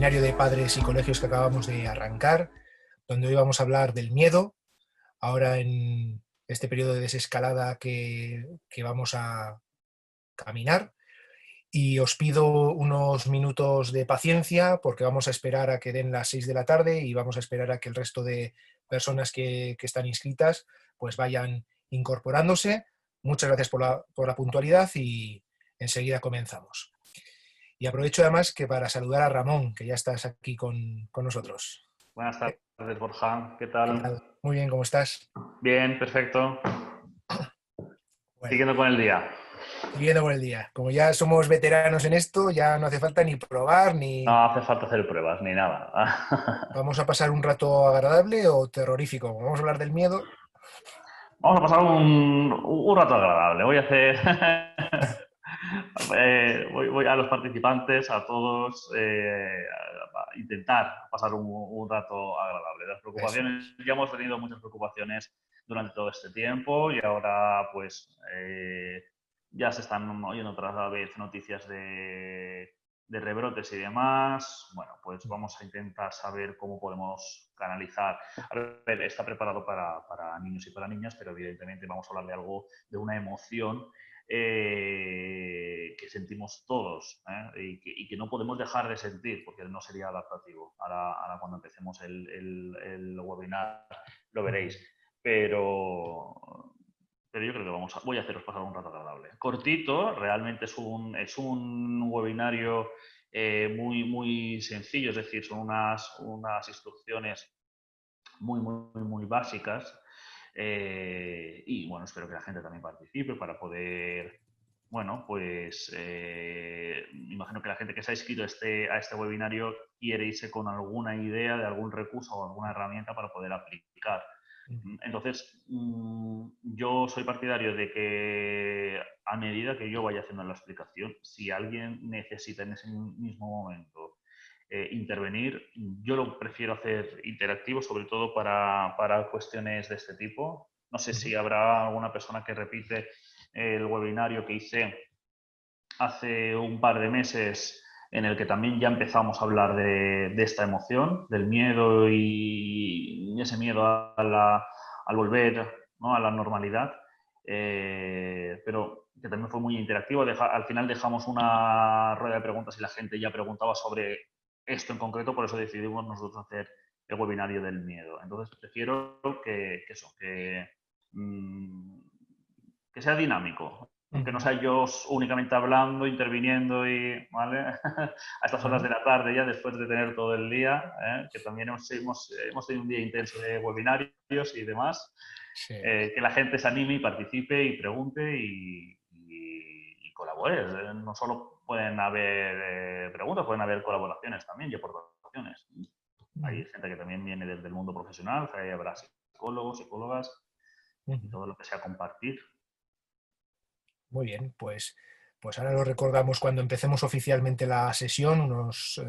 webinario de padres y colegios que acabamos de arrancar, donde hoy vamos a hablar del miedo, ahora en este periodo de desescalada que vamos a caminar. Y os pido unos minutos de paciencia porque vamos a esperar a que den las 6 de la tarde y vamos a esperar a que el resto de personas que están inscritas pues vayan incorporándose. Muchas gracias por la puntualidad y enseguida comenzamos. Y aprovecho además que para saludar a Ramón, que ya estás aquí con nosotros. Buenas tardes, Borja. ¿Qué ¿Qué tal? tal? Muy bien, ¿cómo estás? Bien, perfecto. Bueno, Siguiendo con el día. siguiendo con el día. Como ya somos veteranos en esto, ya no hace falta ni probar No ni... hace falta hacer pruebas ni nada. ¿Vamos a pasar un rato agradable o terrorífico? Como vamos a hablar del miedo. Vamos a pasar un rato agradable. Voy a hacer. Voy a los participantes, a todos, a intentar pasar un rato agradable. Las Eso preocupaciones, es. ya hemos tenido muchas preocupaciones durante todo este tiempo y ahora, pues, ya se están oyendo otra vez noticias de rebrotes y demás. Bueno, pues vamos a intentar saber cómo podemos canalizar. A ver, está preparado para niños y para niñas, pero evidentemente vamos a hablar de algo, de una emoción que sentimos todos y que no podemos dejar de sentir porque no sería adaptativo. Ahora cuando empecemos el webinar lo veréis. Pero yo creo que voy a haceros pasar un rato agradable. Cortito, realmente es un webinario muy sencillo, es decir, son unas instrucciones muy básicas. Y bueno, espero que la gente también participe para poder, bueno, pues imagino que la gente que se ha inscrito a este webinario quiere irse con alguna idea de algún recurso o alguna herramienta para poder aplicar. Entonces, yo soy partidario de que a medida que yo vaya haciendo la explicación, si alguien necesita en ese mismo momento intervenir, yo lo prefiero hacer interactivo, sobre todo para cuestiones de este tipo. No sé si habrá alguna persona que repite el webinario que hice hace un par de meses en el que también ya empezamos a hablar de esta emoción, del miedo y ese miedo al volver, ¿no?, a la normalidad, pero que también fue muy interactivo. Al final dejamos una rueda de preguntas y la gente ya preguntaba sobre esto en concreto, por eso decidimos nosotros hacer el webinario del miedo. Entonces prefiero mmm, que sea dinámico, que no sea yo únicamente hablando, interviniendo y, ¿vale? A estas horas de la tarde ya, después de tener todo el día, que también hemos tenido un día intenso de webinarios y demás, Sí. que la gente se anime y participe y pregunte y colabore. No solo pueden haber preguntas, pueden haber colaboraciones también y aportaciones. Hay gente que también viene desde el mundo profesional, que habrá psicólogos, psicólogas y todo lo que sea compartir. Muy bien, pues ahora lo recordamos cuando empecemos oficialmente la sesión, unos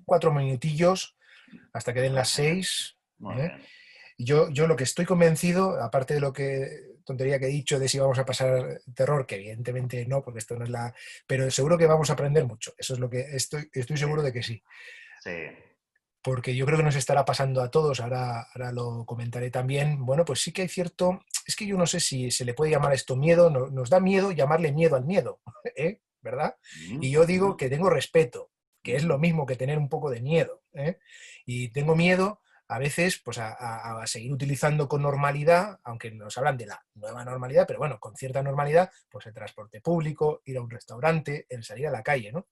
4 minutillos hasta que den las 6. Muy bien. Yo lo que estoy convencido, aparte de lo que tontería que he dicho de si vamos a pasar terror, que evidentemente no, porque esto no es la... Pero seguro que vamos a aprender mucho. Eso es lo que estoy seguro de que sí. Sí. Porque yo creo que nos estará pasando a todos, ahora lo comentaré también. Bueno, pues sí que hay cierto, es que yo no sé si se le puede llamar a esto miedo, nos da miedo llamarle miedo al miedo, ¿verdad? Y yo digo que tengo respeto, que es lo mismo que tener un poco de miedo, y tengo miedo a veces pues a seguir utilizando con normalidad, aunque nos hablan de la nueva normalidad, pero bueno, con cierta normalidad, pues el transporte público, ir a un restaurante, el salir a la calle, ¿no?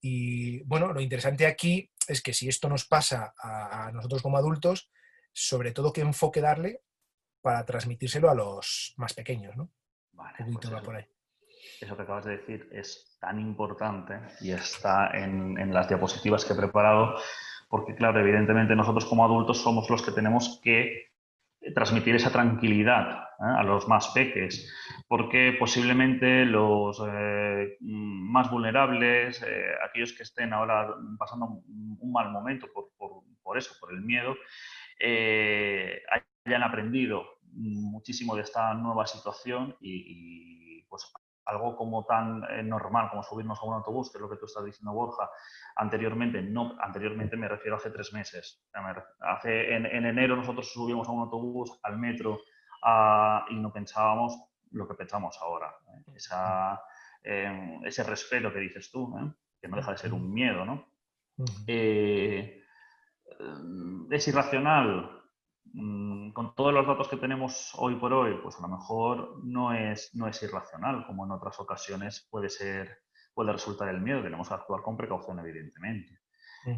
Y bueno, lo interesante aquí es que si esto nos pasa a nosotros como adultos, sobre todo qué enfoque darle para transmitírselo a los más pequeños, ¿no? Vale, Un pues poquito va por ahí. eso que acabas de decir es tan importante y está en las diapositivas que he preparado, porque claro, evidentemente nosotros como adultos somos los que tenemos que transmitir esa tranquilidad a los más peques, porque posiblemente los más vulnerables, aquellos que estén ahora pasando un mal momento por eso, por el miedo, hayan aprendido muchísimo de esta nueva situación y pues algo como tan normal como subirnos a un autobús, que es lo que tú estás diciendo, Borja, anteriormente, no, anteriormente me refiero a hace 3 meses. En enero nosotros subimos a un autobús, al metro, y no pensábamos lo que pensamos ahora. Ese respeto que dices tú, que no deja de ser un miedo, ¿no? Es irracional. Con todos los datos que tenemos hoy por hoy, pues a lo mejor no es irracional, como en otras ocasiones puede resultar el miedo. Tenemos que actuar con precaución, evidentemente.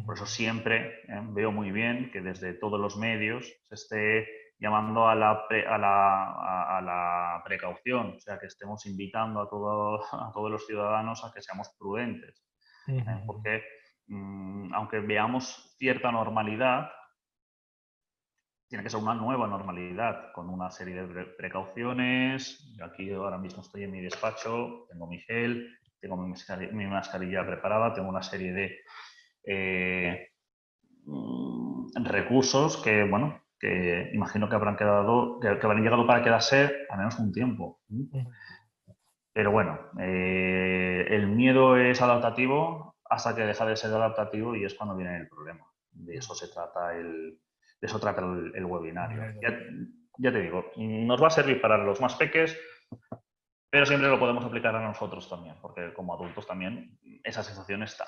Por eso siempre veo muy bien que desde todos los medios se esté llamando a la precaución, o sea, que estemos invitando a todos los ciudadanos a que seamos prudentes. Porque aunque veamos cierta normalidad, tiene que ser una nueva normalidad, con una serie de precauciones. Yo aquí ahora mismo estoy en mi despacho, tengo mi gel, tengo mi mascarilla preparada, tengo una serie de recursos que, bueno, que imagino que habrán llegado para quedarse al menos un tiempo. Pero bueno, el miedo es adaptativo hasta que deja de ser adaptativo y es cuando viene el problema. De eso se trata el webinario. Ya te digo, nos va a servir para los más peques, pero siempre lo podemos aplicar a nosotros también, porque como adultos también esa sensación está.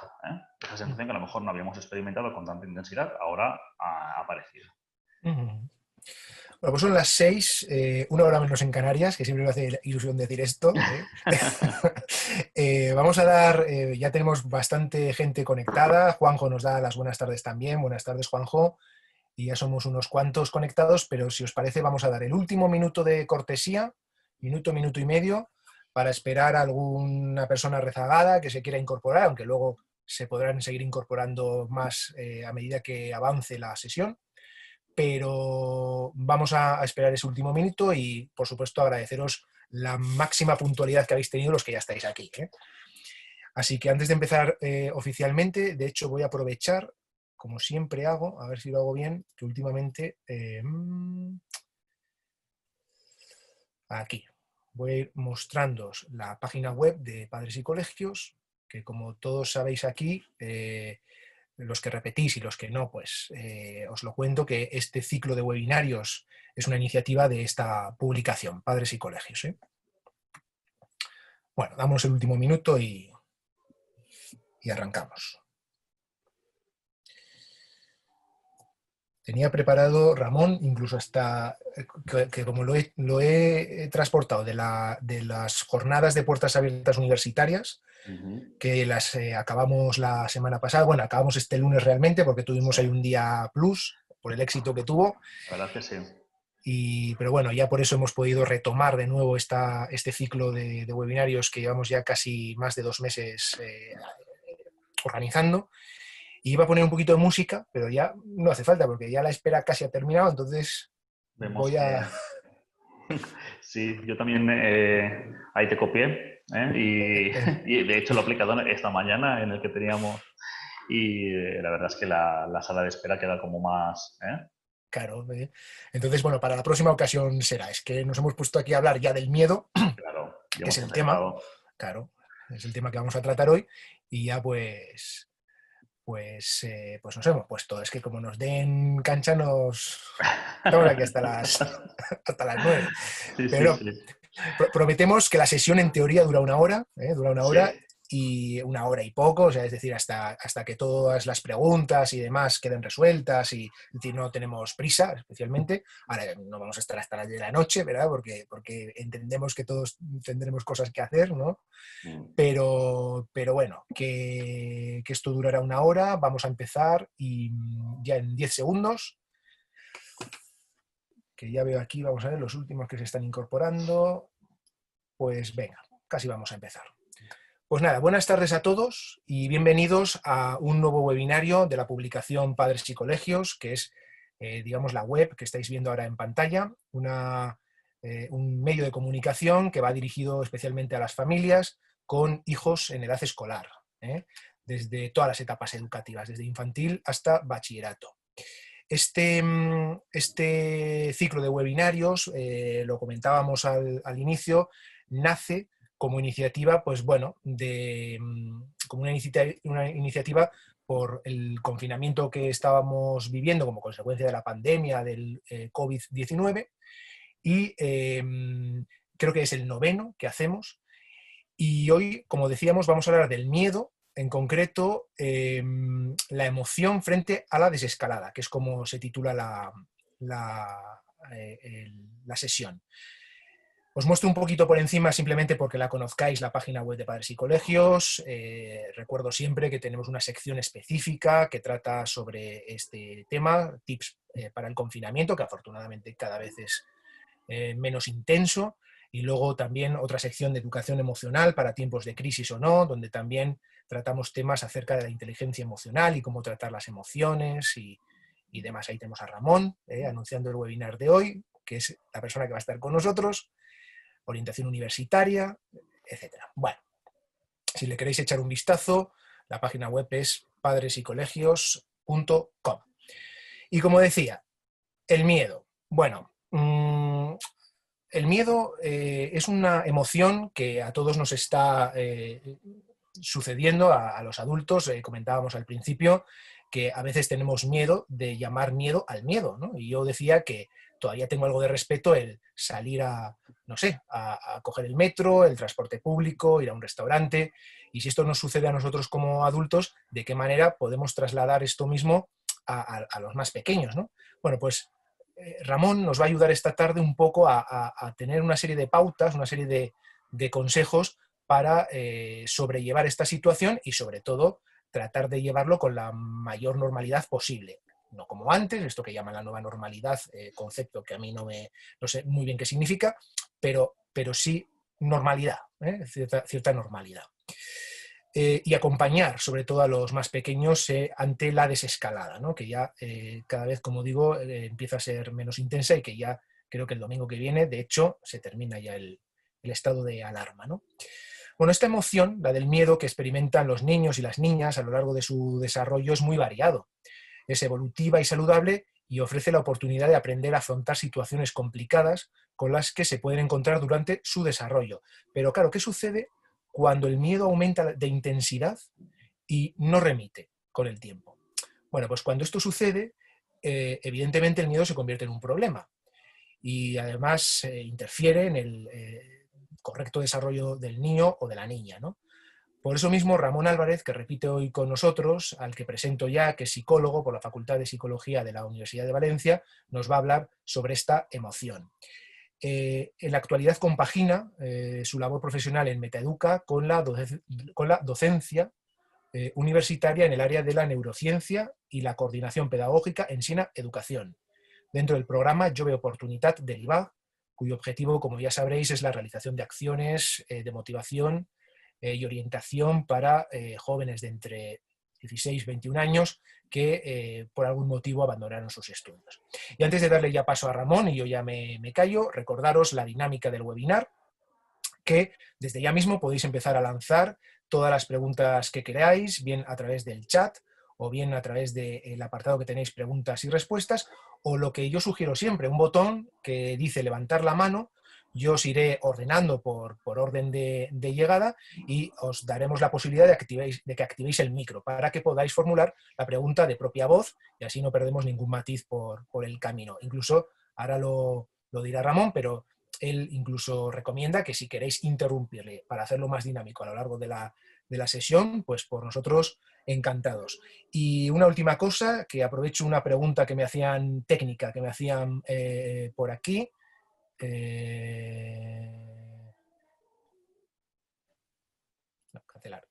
Esa sensación que a lo mejor no habíamos experimentado con tanta intensidad, ahora ha aparecido. Bueno, pues son las 6, una hora menos en Canarias, que siempre me hace ilusión decir esto. Vamos a dar, ya tenemos bastante gente conectada. Juanjo nos da las buenas tardes también. Buenas tardes, Juanjo. Y ya somos unos cuantos conectados, pero si os parece vamos a dar el último minuto de cortesía, minuto y medio, para esperar a alguna persona rezagada que se quiera incorporar, aunque luego se podrán seguir incorporando más a medida que avance la sesión. Pero vamos a esperar ese último minuto y, por supuesto, agradeceros la máxima puntualidad que habéis tenido los que ya estáis aquí. Así que antes de empezar oficialmente, de hecho voy a aprovechar, como siempre hago, a ver si lo hago bien, que últimamente... aquí voy a ir mostrándoos la página web de Padres y Colegios, que como todos sabéis aquí... los que repetís y los que no, pues os lo cuento que este ciclo de webinarios es una iniciativa de esta publicación, Padres y Colegios. Bueno, damos el último minuto y arrancamos. Tenía preparado, Ramón, incluso hasta que como lo he transportado de las jornadas de puertas abiertas universitarias, que las acabamos la semana pasada. Bueno, acabamos este lunes realmente porque tuvimos ahí un día plus por el éxito que tuvo. La verdad que sí. Pero bueno, ya por eso hemos podido retomar de nuevo este ciclo de webinarios que llevamos ya casi más de 2 meses organizando. Y iba a poner un poquito de música, pero ya no hace falta porque ya la espera casi ha terminado, entonces voy a... Sí, yo también ahí te copié y de hecho lo he aplicado esta mañana en el que teníamos y la verdad es que la sala de espera queda como más... Claro, entonces bueno, para la próxima ocasión será, es que nos hemos puesto aquí a hablar ya del miedo, claro, que es el tema, claro, es el tema que vamos a tratar hoy y ya pues nos hemos puesto, es que como nos den cancha estamos aquí hasta las 9. Sí, pero sí. prometemos que la sesión en teoría dura una hora, Sí. Y una hora y poco, o sea, es decir, hasta que todas las preguntas y demás queden resueltas y es decir, no tenemos prisa especialmente. Ahora no vamos a estar hasta las 10 de la noche, ¿verdad? Porque entendemos que todos tendremos cosas que hacer, ¿no? Pero bueno, que esto durará una hora, vamos a empezar y ya en 10 segundos, que ya veo aquí, vamos a ver los últimos que se están incorporando, pues venga, casi vamos a empezar. Pues nada, buenas tardes a todos y bienvenidos a un nuevo webinario de la publicación Padres y Colegios, que es, digamos, la web que estáis viendo ahora en pantalla, un medio de comunicación que va dirigido especialmente a las familias con hijos en edad escolar, desde todas las etapas educativas, desde infantil hasta bachillerato. Este ciclo de webinarios, lo comentábamos al inicio, nace como iniciativa, pues bueno, como una iniciativa por el confinamiento que estábamos viviendo como consecuencia de la pandemia del COVID-19 y creo que es el 9º que hacemos. Y hoy, como decíamos, vamos a hablar del miedo, en concreto la emoción frente a la desescalada, que es como se titula la sesión. Os muestro un poquito por encima simplemente porque la conozcáis, la página web de Padres y Colegios. Recuerdo siempre que tenemos una sección específica que trata sobre este tema, tips para el confinamiento, que afortunadamente cada vez es menos intenso. Y luego también otra sección de educación emocional para tiempos de crisis o no, donde también tratamos temas acerca de la inteligencia emocional y cómo tratar las emociones y demás. Ahí tenemos a Ramón anunciando el webinar de hoy, que es la persona que va a estar con nosotros. Orientación universitaria, etcétera. Bueno, si le queréis echar un vistazo, la página web es padresycolegios.com. Y como decía, el miedo. Bueno, el miedo es una emoción que a todos nos está sucediendo, a los adultos. Comentábamos al principio que a veces tenemos miedo de llamar miedo al miedo, ¿no? Y yo decía que todavía tengo algo de respeto el salir no sé, a coger el metro, el transporte público, ir a un restaurante. Y si esto nos sucede a nosotros como adultos, ¿de qué manera podemos trasladar esto mismo a los más pequeños, ¿no? Bueno, pues Ramón nos va a ayudar esta tarde un poco a tener una serie de pautas, una serie de consejos para sobrellevar esta situación y sobre todo tratar de llevarlo con la mayor normalidad posible. No como antes, esto que llaman la nueva normalidad, concepto que a mí no sé muy bien qué significa, pero sí normalidad, cierta normalidad. Y acompañar sobre todo a los más pequeños ante la desescalada, ¿no? Que ya cada vez, como digo, empieza a ser menos intensa y que ya creo que el domingo que viene, de hecho, se termina ya el estado de alarma, ¿no? Bueno, esta emoción, la del miedo que experimentan los niños y las niñas a lo largo de su desarrollo, es muy variado. Es evolutiva y saludable y ofrece la oportunidad de aprender a afrontar situaciones complicadas con las que se pueden encontrar durante su desarrollo. Pero claro, ¿qué sucede cuando el miedo aumenta de intensidad y no remite con el tiempo? Bueno, pues cuando esto sucede, evidentemente el miedo se convierte en un problema y además interfiere en el correcto desarrollo del niño o de la niña, ¿no? Por eso mismo, Ramón Álvarez, que repite hoy con nosotros, al que presento ya, que es psicólogo por la Facultad de Psicología de la Universidad de Valencia, nos va a hablar sobre esta emoción. En la actualidad compagina su labor profesional en Metaeduca con la docencia universitaria en el área de la neurociencia y la coordinación pedagógica en Siena Educación, dentro del programa Jove Oportunitat de l'IVA, cuyo objetivo, como ya sabréis, es la realización de acciones de motivación y orientación para jóvenes de entre 16 y 21 años que por algún motivo abandonaron sus estudios. Y antes de darle ya paso a Ramón, y yo ya me callo, recordaros la dinámica del webinar, que desde ya mismo podéis empezar a lanzar todas las preguntas que queráis, bien a través del chat o bien a través del apartado que tenéis preguntas y respuestas, o lo que yo sugiero siempre, un botón que dice levantar la mano. Yo os iré ordenando por orden de llegada y os daremos la posibilidad de que activéis el micro para que podáis formular la pregunta de propia voz y así no perdemos ningún matiz por el camino. Incluso ahora lo dirá Ramón, pero él incluso recomienda que si queréis interrumpirle para hacerlo más dinámico a lo largo de la sesión, pues por nosotros encantados. Y una última cosa, que aprovecho una pregunta que me hacían técnica, que me hacían por aquí. No, cancelar.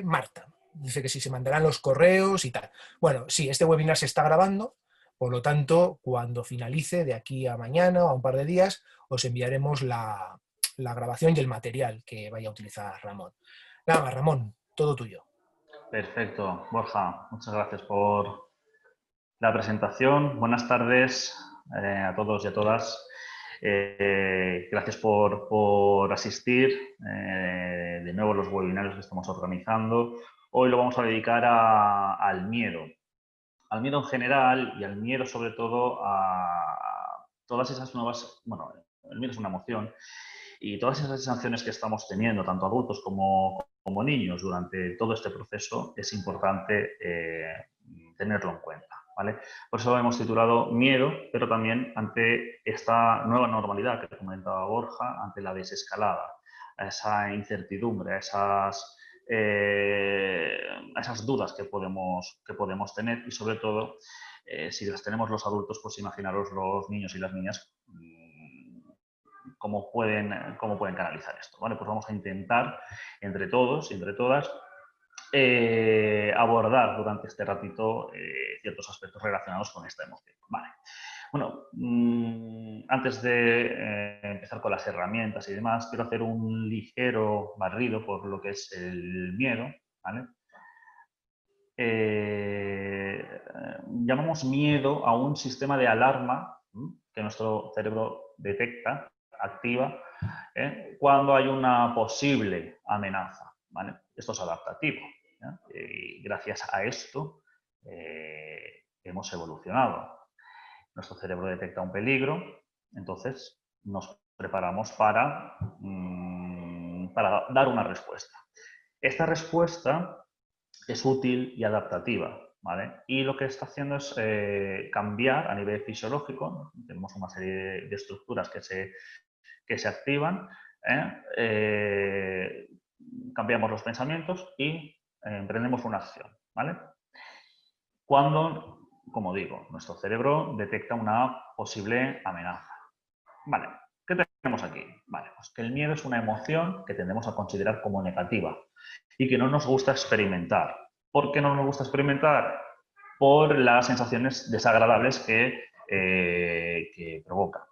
Marta dice que si se mandarán los correos y tal. Bueno, sí, este webinar se está grabando, por lo tanto, cuando finalice de aquí a mañana o a un par de días, os enviaremos la grabación y el material que vaya a utilizar Ramón. Nada más, Ramón, todo tuyo. Perfecto, Borja, muchas gracias por la presentación. Buenas tardes a todos y a todas. Gracias por asistir de nuevo a los webinarios que estamos organizando. Hoy lo vamos a dedicar al miedo en general y al miedo sobre todo a todas esas nuevas, bueno, El miedo es una emoción y todas esas sensaciones que estamos teniendo, tanto adultos como niños, durante todo este proceso, es importante tenerlo en cuenta, ¿vale? Por eso lo hemos titulado Miedo, pero también ante esta nueva normalidad que comentaba Borja, ante la desescalada, a esa incertidumbre, a esas dudas que podemos tener y, sobre todo, si las tenemos los adultos, pues imaginaros los niños y las niñas cómo pueden canalizar esto, ¿vale? Pues vamos a intentar, entre todos y entre todas, abordar durante este ratito ciertos aspectos relacionados con esta emoción. Vale. Bueno, antes de empezar con las herramientas y demás, quiero hacer un ligero barrido por lo que es el miedo, ¿vale? Llamamos miedo a un sistema de alarma que nuestro cerebro detecta, activa, cuando hay una posible amenaza, ¿vale? Esto es adaptativo. Y gracias a esto hemos evolucionado. Nuestro cerebro detecta un peligro, entonces nos preparamos para dar una respuesta. Esta respuesta es útil y adaptativa, ¿vale? Y lo que está haciendo es cambiar a nivel fisiológico, ¿no? Tenemos una serie de estructuras que se activan, cambiamos los pensamientos y emprendemos una acción, ¿vale? Cuando, como digo, nuestro cerebro detecta una posible amenaza. Vale, ¿qué tenemos aquí? Vale, pues que el miedo es una emoción que tendemos a considerar como negativa y que no nos gusta experimentar. ¿Por qué no nos gusta experimentar? Por las sensaciones desagradables que provoca.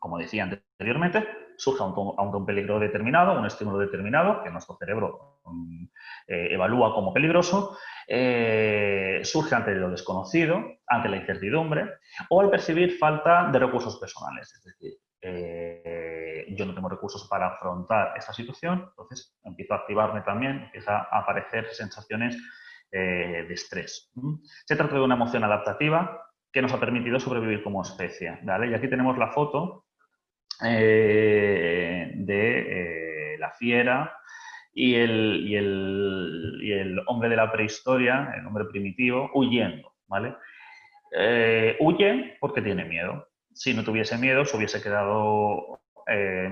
Como decía anteriormente, surge ante un peligro determinado, un estímulo determinado, que nuestro cerebro evalúa como peligroso, surge ante lo desconocido, ante la incertidumbre, o al percibir falta de recursos personales. Es decir, yo no tengo recursos para afrontar esta situación, entonces empiezo a activarme también, empieza a aparecer sensaciones de estrés. Se trata de una emoción adaptativa que nos ha permitido sobrevivir como especie, ¿vale? Y aquí tenemos la foto de la fiera y el hombre de la prehistoria, el hombre primitivo, huyendo, ¿vale? Huye porque tiene miedo. Si no tuviese miedo, se hubiese quedado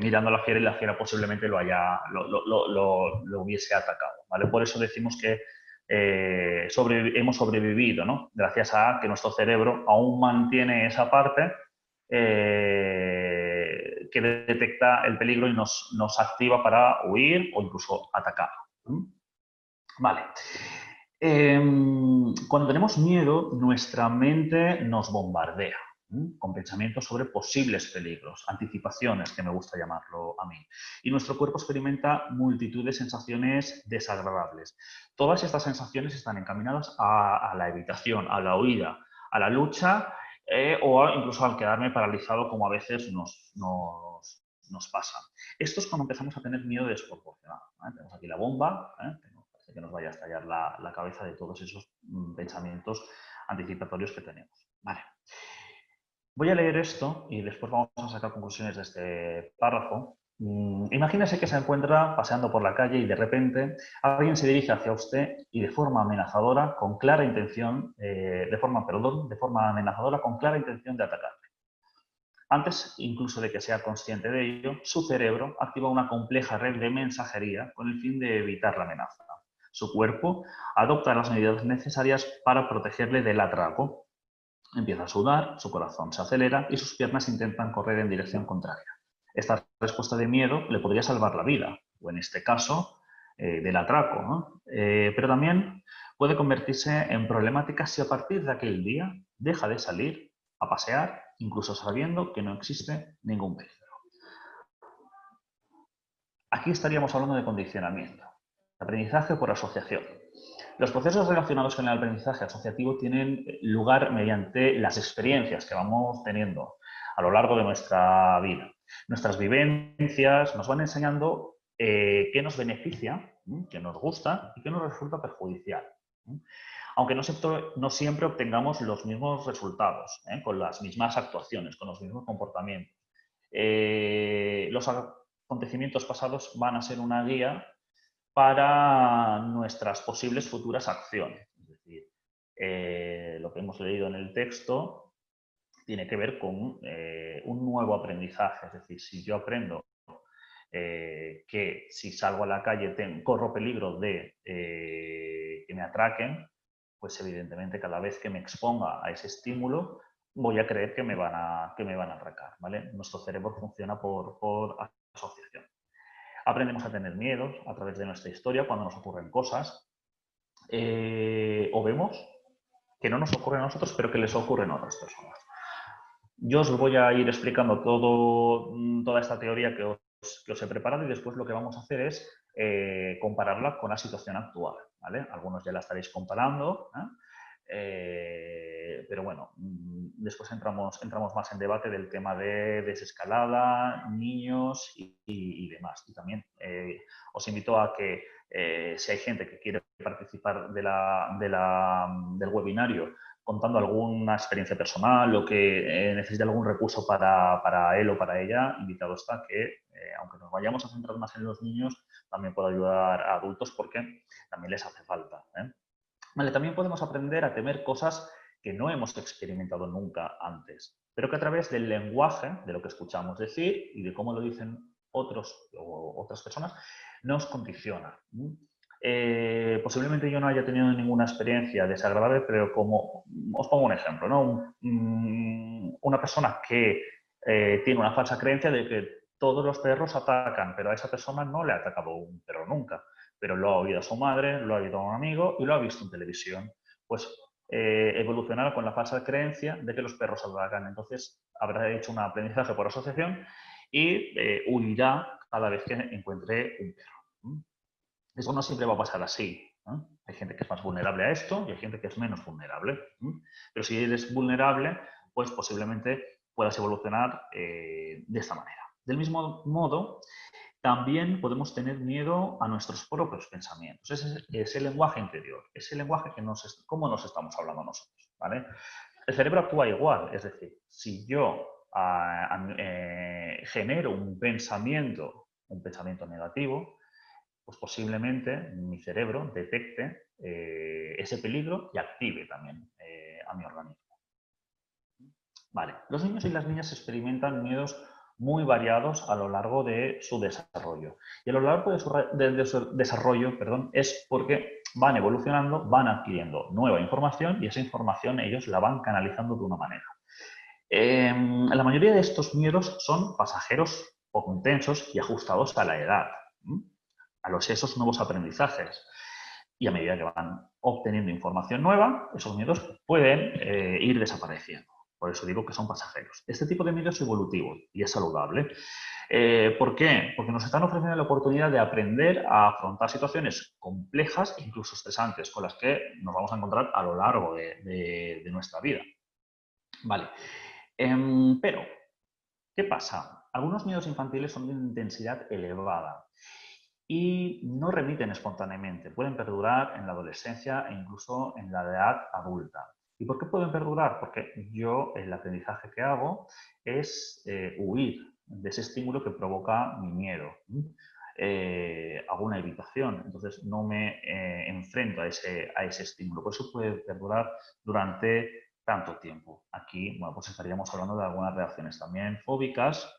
mirando a la fiera y la fiera posiblemente lo hubiese atacado, ¿vale? Por eso decimos que hemos sobrevivido, ¿no? Gracias a que nuestro cerebro aún mantiene esa parte que detecta el peligro y nos activa para huir o incluso atacar. Vale. Cuando tenemos miedo, nuestra mente nos bombardea con pensamientos sobre posibles peligros, anticipaciones, que me gusta llamarlo a mí. Y nuestro cuerpo experimenta multitud de sensaciones desagradables. Todas estas sensaciones están encaminadas a la evitación, a la huida, a la lucha o incluso al quedarme paralizado, como a veces nos pasa. Esto es cuando empezamos a tener miedo desproporcionado. Tenemos aquí la bomba, que nos vaya a estallar la cabeza de todos esos pensamientos anticipatorios que tenemos. Vale. Voy a leer esto y después vamos a sacar conclusiones de este párrafo. Imagínese que se encuentra paseando por la calle y de repente alguien se dirige hacia usted y de forma amenazadora, con clara intención, de forma amenazadora, con clara intención de atacarle. Antes incluso de que sea consciente de ello, su cerebro activa una compleja red de mensajería con el fin de evitar la amenaza. Su cuerpo adopta las medidas necesarias para protegerle del atraco. Empieza a sudar, su corazón se acelera y sus piernas intentan correr en dirección contraria. Esta respuesta de miedo le podría salvar la vida, o en este caso, del atraco, ¿no? Pero también puede convertirse en problemática si a partir de aquel día deja de salir a pasear, incluso sabiendo que no existe ningún peligro. Aquí estaríamos hablando de condicionamiento, aprendizaje por asociación. Los procesos relacionados con el aprendizaje asociativo tienen lugar mediante las experiencias que vamos teniendo a lo largo de nuestra vida. Nuestras vivencias nos van enseñando qué nos beneficia, qué nos gusta y qué nos resulta perjudicial. Aunque no siempre obtengamos los mismos resultados, con las mismas actuaciones, con los mismos comportamientos. Los acontecimientos pasados van a ser una guía para nuestras posibles futuras acciones. Es decir, lo que hemos leído en el texto tiene que ver con un nuevo aprendizaje. Es decir, si yo aprendo que si salgo a la calle corro peligro de que me atraquen, pues evidentemente cada vez que me exponga a ese estímulo voy a creer que me van a atracar, ¿vale? Nuestro cerebro funciona por asociación. Aprendemos a tener miedos a través de nuestra historia cuando nos ocurren cosas o vemos que no nos ocurren a nosotros pero que les ocurren a otras personas. Yo os voy a ir explicando toda esta teoría que os he preparado y después lo que vamos a hacer es compararla con la situación actual, ¿vale? Algunos ya la estaréis comparando, pero bueno, después entramos más en debate del tema de desescalada, niños y demás. Y también os invito a que si hay gente que quiere participar del webinario contando alguna experiencia personal o que necesite algún recurso para él o para ella, invitado está que, aunque nos vayamos a centrar más en los niños, también pueda ayudar a adultos porque también les hace falta. Vale, también podemos aprender a temer cosas que no hemos experimentado nunca antes, pero que a través del lenguaje, de lo que escuchamos decir y de cómo lo dicen otros o otras personas, nos condiciona. Posiblemente yo no haya tenido ninguna experiencia desagradable, pero como os pongo un ejemplo, ¿no? Una persona que tiene una falsa creencia de que todos los perros atacan, pero a esa persona no le ha atacado un perro nunca, pero lo ha oído a su madre, lo ha oído a un amigo y lo ha visto en televisión. Pues evolucionar con la falsa creencia de que los perros atacan. Entonces habrá hecho un aprendizaje por asociación y huirá cada vez que encuentre un perro. Eso no siempre va a pasar así. Hay gente que es más vulnerable a esto y hay gente que es menos vulnerable. Pero si eres vulnerable, pues posiblemente puedas evolucionar de esta manera. Del mismo modo, también podemos tener miedo a nuestros propios pensamientos. Ese lenguaje interior, ese lenguaje que cómo nos estamos hablando nosotros. ¿Vale? El cerebro actúa igual. Es decir, si yo genero un pensamiento negativo, pues posiblemente mi cerebro detecte ese peligro y active también a mi organismo. Vale. Los niños y las niñas experimentan miedos muy variados a lo largo de su desarrollo. Y a lo largo de su desarrollo, es porque van evolucionando, van adquiriendo nueva información y esa información ellos la van canalizando de una manera. La mayoría de estos miedos son pasajeros, poco intensos y ajustados a la edad. A esos nuevos aprendizajes. Y a medida que van obteniendo información nueva, esos miedos pueden ir desapareciendo. Por eso digo que son pasajeros. Este tipo de miedo es evolutivo y es saludable. ¿Por qué? Porque nos están ofreciendo la oportunidad de aprender a afrontar situaciones complejas e incluso estresantes con las que nos vamos a encontrar a lo largo de nuestra vida. Vale. Pero, ¿qué pasa? Algunos miedos infantiles son de intensidad elevada y no remiten espontáneamente, pueden perdurar en la adolescencia e incluso en la edad adulta. ¿Y por qué pueden perdurar? Porque yo el aprendizaje que hago es huir de ese estímulo que provoca mi miedo. Hago una evitación, entonces no me enfrento a ese estímulo. Por eso puede perdurar durante tanto tiempo. Aquí, bueno, pues estaríamos hablando de algunas reacciones también fóbicas,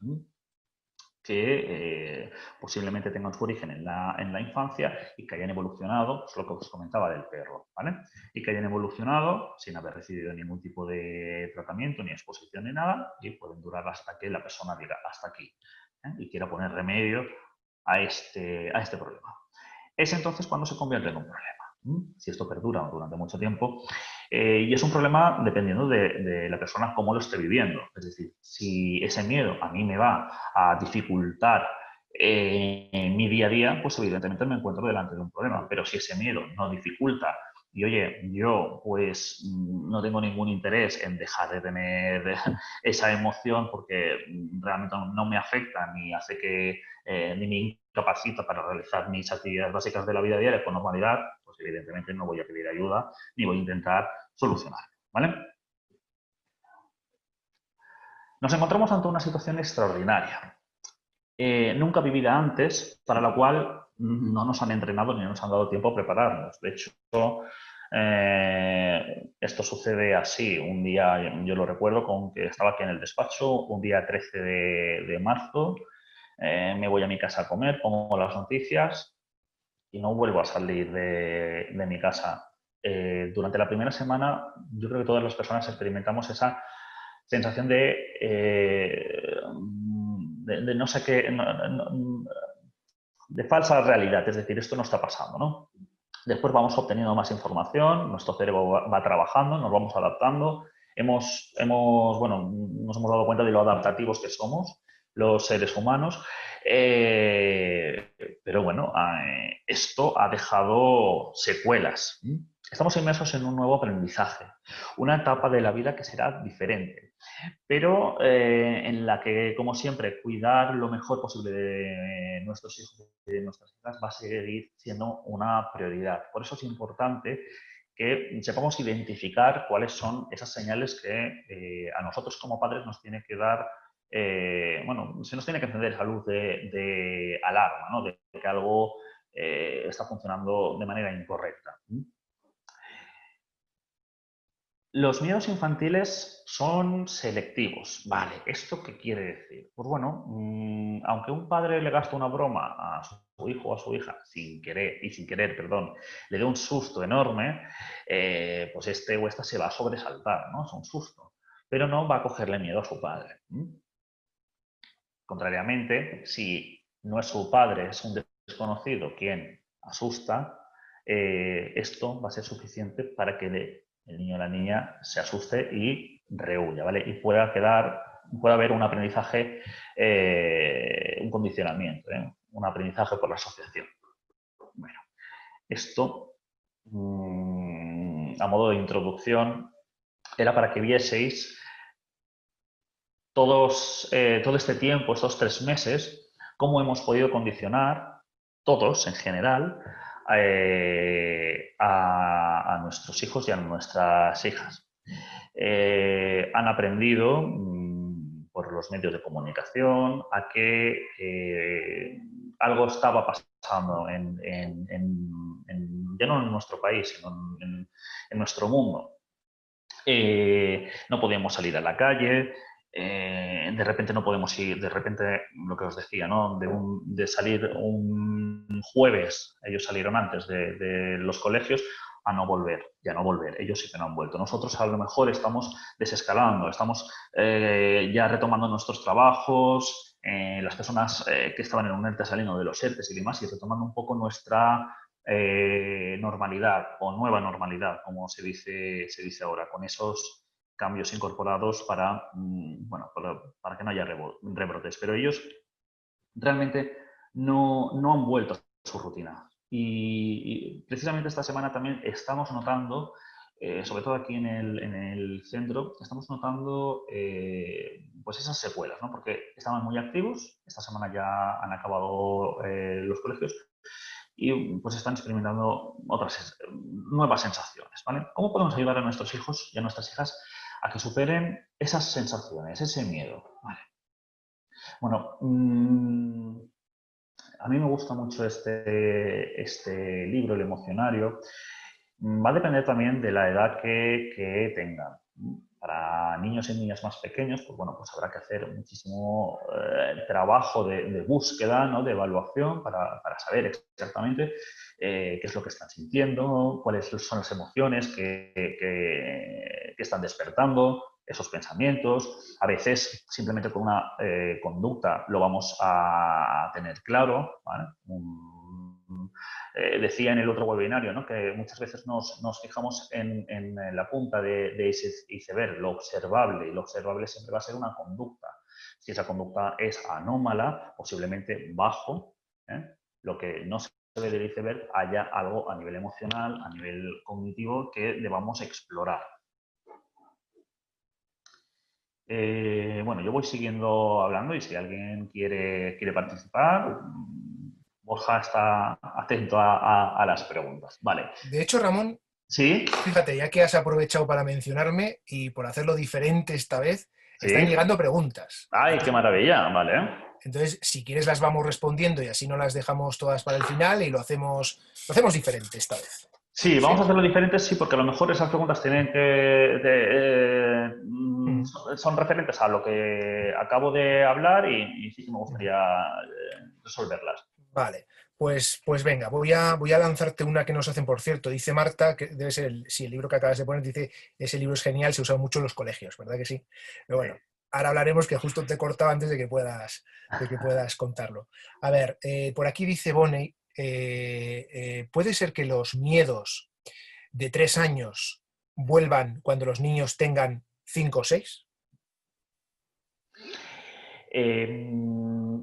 que posiblemente tengan su origen en la infancia y que hayan evolucionado, es lo que os comentaba del perro, ¿vale? Y que hayan evolucionado sin haber recibido ningún tipo de tratamiento, ni exposición, ni nada, y pueden durar hasta que la persona diga hasta aquí, y quiera poner remedio a este problema. Es entonces cuando se convierte en un problema. Si esto perdura durante mucho tiempo, y es un problema dependiendo de la persona cómo lo esté viviendo. Es decir, si ese miedo a mí me va a dificultar mi día a día, pues evidentemente me encuentro delante de un problema. Pero si ese miedo no dificulta y, oye, yo pues no tengo ningún interés en dejar de tener esa emoción porque realmente no me afecta ni hace que ni me incapacita para realizar mis actividades básicas de la vida diaria con normalidad, pues evidentemente no voy a pedir ayuda ni voy a intentar solucionarlo, ¿vale? Nos encontramos ante una situación extraordinaria, nunca vivida antes, para la cual no nos han entrenado ni nos han dado tiempo a prepararnos. De hecho, esto sucede así. Un día, yo lo recuerdo, con que estaba aquí en el despacho, un día 13 de marzo, me voy a mi casa a comer, pongo las noticias y no vuelvo a salir de mi casa. Durante la primera semana, yo creo que todas las personas experimentamos esa sensación de no sé qué, de falsa realidad, es decir, esto no está pasando, ¿no? Después vamos obteniendo más información, nuestro cerebro va trabajando, nos vamos adaptando, bueno, nos hemos dado cuenta de lo adaptativos que somos los seres humanos, pero bueno, esto ha dejado secuelas. Estamos inmersos en un nuevo aprendizaje, una etapa de la vida que será diferente, pero en la que, como siempre, cuidar lo mejor posible de nuestros hijos y de nuestras hijas va a seguir siendo una prioridad. Por eso es importante que sepamos identificar cuáles son esas señales que a nosotros como padres nos tiene que dar, bueno, se nos tiene que encender esa luz de alarma, ¿no? De que algo está funcionando de manera incorrecta. Los miedos infantiles son selectivos. Vale, ¿esto qué quiere decir? Pues bueno, aunque un padre le gasta una broma a su hijo o a su hija sin querer, perdón, le dé un susto enorme, pues este o esta se va a sobresaltar, ¿no? Es un susto, pero no va a cogerle miedo a su padre. Contrariamente, si no es su padre, es un desconocido quien asusta, esto va a ser suficiente para que el niño o la niña se asuste y rehuya, ¿vale? Y pueda haber un aprendizaje, un condicionamiento, un aprendizaje por la asociación. Bueno, esto, a modo de introducción, era para que vieseis todo este tiempo, estos 3 meses, cómo hemos podido condicionar, todos en general, a nuestros hijos y a nuestras hijas. Han aprendido por los medios de comunicación a que algo estaba pasando ya no en nuestro país, sino en nuestro mundo. No podíamos salir a la calle, de repente no podemos ir, de repente lo que os decía, ¿no? De salir un jueves, ellos salieron antes de los colegios, a no volver, ya no volver, ellos sí que no han vuelto. Nosotros a lo mejor estamos desescalando, estamos ya retomando nuestros trabajos, las personas que estaban en un ERTE saliendo de los ERTEs y demás, y retomando un poco nuestra normalidad o nueva normalidad, como se dice ahora, con esos cambios incorporados bueno, para que no haya rebrotes. Pero ellos realmente no han vuelto a su rutina. Y precisamente esta semana también estamos notando, sobre todo aquí en el centro, estamos notando pues esas secuelas, ¿no? Porque estaban muy activos, esta semana ya han acabado los colegios, y pues están experimentando otras nuevas sensaciones, ¿vale? ¿Cómo podemos ayudar a nuestros hijos y a nuestras hijas a que superen esas sensaciones, ese miedo? ¿Vale? Bueno, a mí me gusta mucho este libro, El Emocionario. Va a depender también de la edad que tengan. Para niños y niñas más pequeños, pues bueno, pues habrá que hacer muchísimo trabajo de búsqueda, ¿no? De evaluación para saber exactamente qué es lo que están sintiendo, cuáles son las emociones que están despertando, esos pensamientos. A veces simplemente con una conducta lo vamos a tener claro, ¿vale? Decía en el otro webinario, ¿no? Que muchas veces nos fijamos en la punta de ese iceberg, lo observable, y lo observable siempre va a ser una conducta. Si esa conducta es anómala, posiblemente bajo, lo que no se ve del iceberg, haya algo a nivel emocional, a nivel cognitivo que debamos explorar. Bueno, yo voy siguiendo hablando y si alguien quiere participar, Borja está atento a las preguntas. Vale. De hecho, Ramón, ¿Sí? fíjate, ya que has aprovechado para mencionarme y por hacerlo diferente esta vez, Están Sí. llegando preguntas. ¡Ay, qué maravilla! Vale. Entonces, si quieres las vamos respondiendo y así no las dejamos todas para el final y lo hacemos diferente esta vez. Sí, ¿Sí? vamos a hacerlo diferente, sí, porque a lo mejor esas preguntas tienen que Mm, son referentes a lo que acabo de hablar y sí que me mm. gustaría resolverlas. Vale, pues venga, voy a lanzarte una que nos hacen, por cierto. Dice Marta, que debe ser si el libro que acabas de poner, dice, ese libro es genial, se usa mucho en los colegios, ¿verdad que sí? Pero Sí. bueno, ahora hablaremos, que justo te he cortado antes de que puedas contarlo. A ver, por aquí dice Bonnie, ¿puede ser que los miedos de 3 años vuelvan cuando los niños tengan 5 o 6?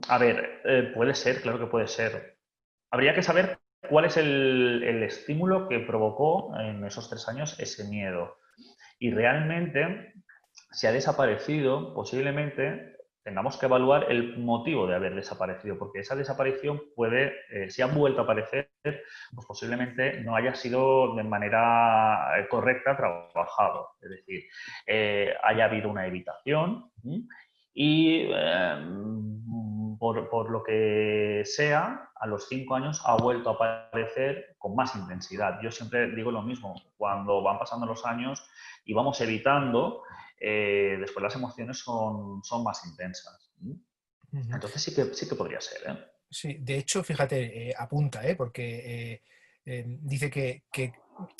A ver, puede ser, claro que puede ser. Habría que saber cuál es el estímulo que provocó en esos 3 años ese miedo. Y realmente, si ha desaparecido, posiblemente tengamos que evaluar el motivo de haber desaparecido, porque esa desaparición puede, si ha vuelto a aparecer, pues posiblemente no haya sido de manera correcta trabajado. Es decir, haya habido una evitación y por lo que sea, a los 5 años ha vuelto a aparecer con más intensidad. Yo siempre digo lo mismo, cuando van pasando los años y vamos evitando, después las emociones son más intensas. Ujú. Entonces sí que podría ser, ¿eh? Sí, de hecho, fíjate, apunta, porque dice que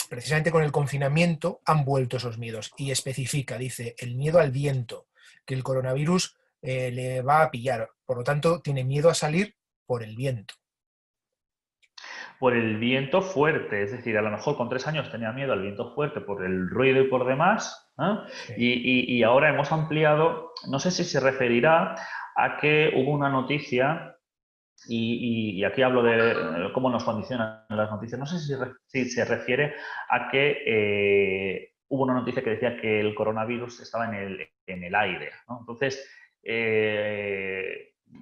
precisamente con el confinamiento han vuelto esos miedos y especifica, dice, el miedo al viento, que el coronavirus le va a pillar, por lo tanto, tiene miedo a salir por el viento. Por el viento fuerte, es decir, a lo mejor con 3 años tenía miedo al viento fuerte por el ruido y por demás, ¿eh? Sí. Y ahora hemos ampliado, no sé si se referirá a que hubo una noticia. Y aquí hablo de cómo nos condicionan las noticias. No sé si se refiere a que hubo una noticia que decía que el coronavirus estaba en el aire, ¿no? Entonces,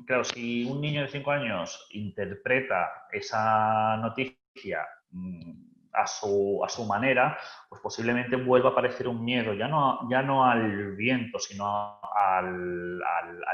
claro, si un niño de 5 años interpreta esa noticia a su manera, pues posiblemente vuelva a aparecer un miedo, ya no al viento, sino al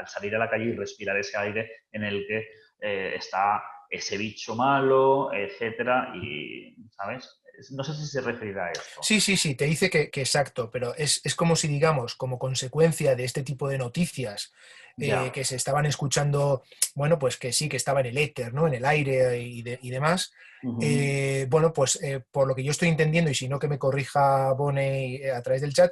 salir a la calle y respirar ese aire en el que está ese bicho malo, etcétera, y, ¿sabes? No sé si se referirá a esto. Sí, sí, sí, te dice que exacto, pero es como si, digamos, como consecuencia de este tipo de noticias Ya. que se estaban escuchando, bueno, pues que sí, que estaba en el éter, ¿no? En el aire y demás. Ujú. Bueno, pues por lo que yo estoy entendiendo, y si no que me corrija Bone a través del chat,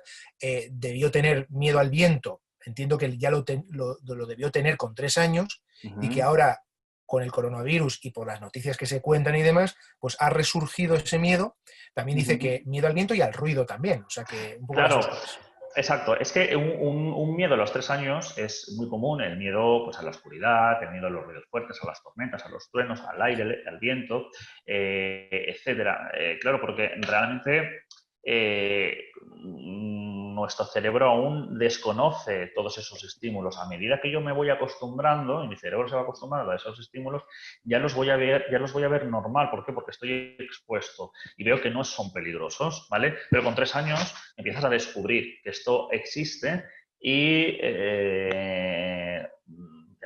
debió tener miedo al viento. Entiendo que ya lo debió tener con 3 años y que Ujú. ahora, con el coronavirus y por las noticias que se cuentan y demás, pues ha resurgido ese miedo. También dice Ujú. que miedo al viento y al ruido también, o sea que un poco las Claro, dos cosas. exacto. Es que un miedo a los 3 años es muy común, el miedo pues, a la oscuridad, el miedo a los ruidos fuertes, a las tormentas, a los truenos, al aire, al viento, etcétera. Claro, porque realmente nuestro cerebro aún desconoce todos esos estímulos. A medida que yo me voy acostumbrando, y mi cerebro se va acostumbrando a esos estímulos, ya los voy a ver normal. ¿Por qué? Porque estoy expuesto y veo que no son peligrosos, ¿vale? Pero con 3 años empiezas a descubrir que esto existe y te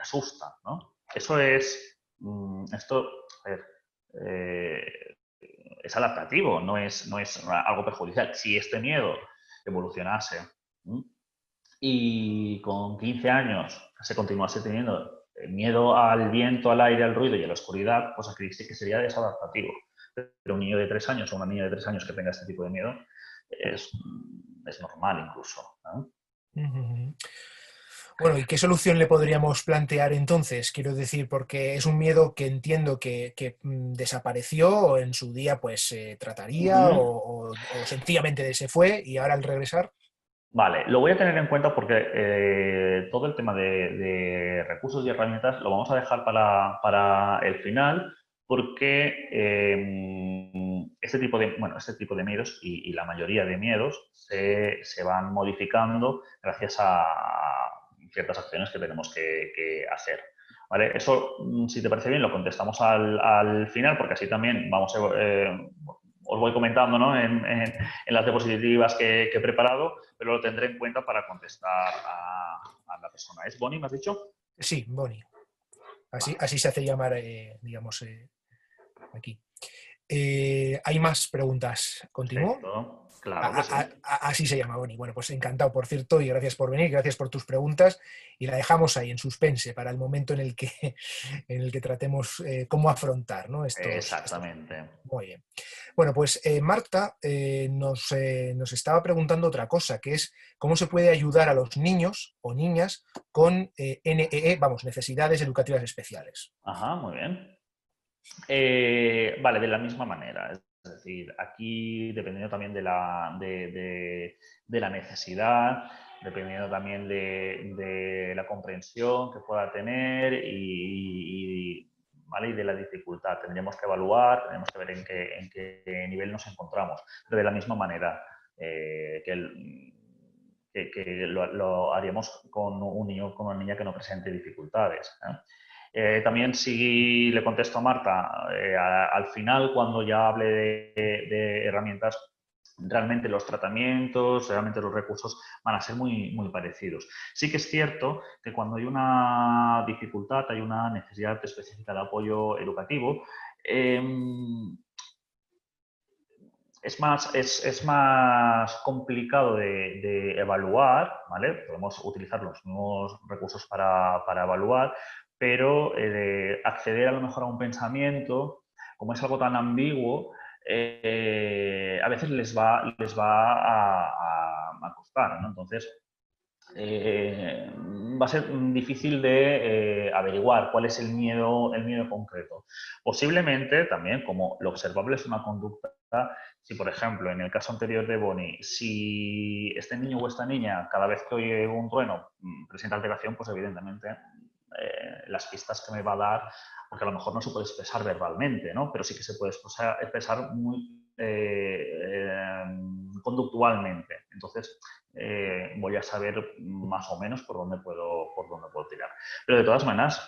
asusta, ¿no? Eso es, esto, a ver, es adaptativo, no es algo perjudicial. Si este miedo evolucionase y con 15 años se continuase teniendo miedo al viento, al aire, al ruido y a la oscuridad, pues aquí sí que sería desadaptativo. Pero un niño de 3 años o una niña de 3 años que tenga este tipo de miedo es normal incluso, ¿no? Bueno, ¿y qué solución le podríamos plantear entonces? Quiero decir, porque es un miedo que entiendo que desapareció o en su día pues se trataría Uh-huh. o sencillamente se fue y ahora al regresar. Vale, lo voy a tener en cuenta porque todo el tema de recursos y herramientas lo vamos a dejar para el final porque este tipo de miedos y la mayoría de miedos se van modificando gracias a ciertas acciones que tenemos que hacer. ¿Vale? Eso, si te parece bien, lo contestamos al final porque así también vamos os voy comentando, ¿no? en las diapositivas que he preparado, pero lo tendré en cuenta para contestar a la persona. ¿Es Bonnie, me has dicho? Sí, Bonnie. Vale, Así se hace llamar, digamos, aquí. ¿Hay más preguntas? ¿Continúo? perfecto. Claro que sí. Así se llama, Bonnie. Bueno, pues encantado, por cierto, y gracias por venir, gracias por tus preguntas. Y la dejamos ahí en suspense para el momento en el que, en el que tratemos cómo afrontar, ¿no? estos. Exactamente. Muy bien. Bueno, pues Marta nos estaba preguntando otra cosa, que es cómo se puede ayudar a los niños o niñas con NEE, vamos, necesidades educativas especiales. Ajá, muy bien. Vale, de la misma manera. Es decir, aquí dependiendo también de la necesidad, dependiendo también de la comprensión que pueda tener ¿vale? Y de la dificultad. Tendríamos que evaluar, tenemos que ver en qué nivel nos encontramos. Pero de la misma manera que lo haríamos con un niño o con una niña que no presente dificultades. También si le contesto a Marta, al final, cuando ya hable de herramientas, realmente los tratamientos, realmente los recursos van a ser muy parecidos. Sí que es cierto que cuando hay una dificultad, hay una necesidad específica de apoyo educativo, es más complicado de evaluar, ¿vale? Podemos utilizar los mismos recursos para evaluar, pero acceder a lo mejor a un pensamiento, como es algo tan ambiguo, a veces les va a costar, ¿no? Entonces, va a ser difícil de averiguar cuál es el miedo concreto. Posiblemente también, como lo observable es una conducta, si por ejemplo en el caso anterior de Bonnie, si este niño o esta niña cada vez que oye un trueno presenta alteración, pues evidentemente las pistas que me va a dar, porque a lo mejor no se puede expresar verbalmente, ¿no? Pero sí que se puede expresar muy conductualmente. Entonces, voy a saber más o menos por dónde puedo tirar. Pero de todas maneras,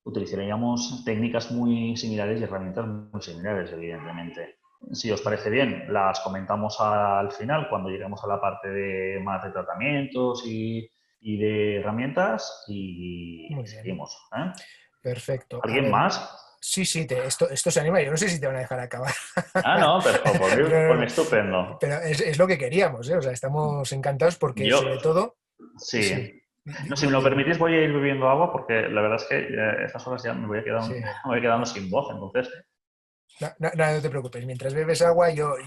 utilizaríamos técnicas muy similares y herramientas muy similares, evidentemente. Si os parece bien, las comentamos al final, cuando lleguemos a la parte de más de tratamientos y de herramientas y Muy bien, seguimos. ¿Eh? perfecto. A ¿Alguien ver, más? sí, sí, esto se anima. Yo no sé si te van a dejar acabar. Ah, no, pero No, no, por mí no. estupendo. Pero es lo que queríamos, ¿eh? O sea, estamos encantados porque Yo, sobre todo, sí. sí, No, si me lo dime, permitís, voy a ir bebiendo agua porque la verdad es que estas horas ya me sí. me voy quedando sin voz. Entonces, No te preocupes, mientras bebes agua yo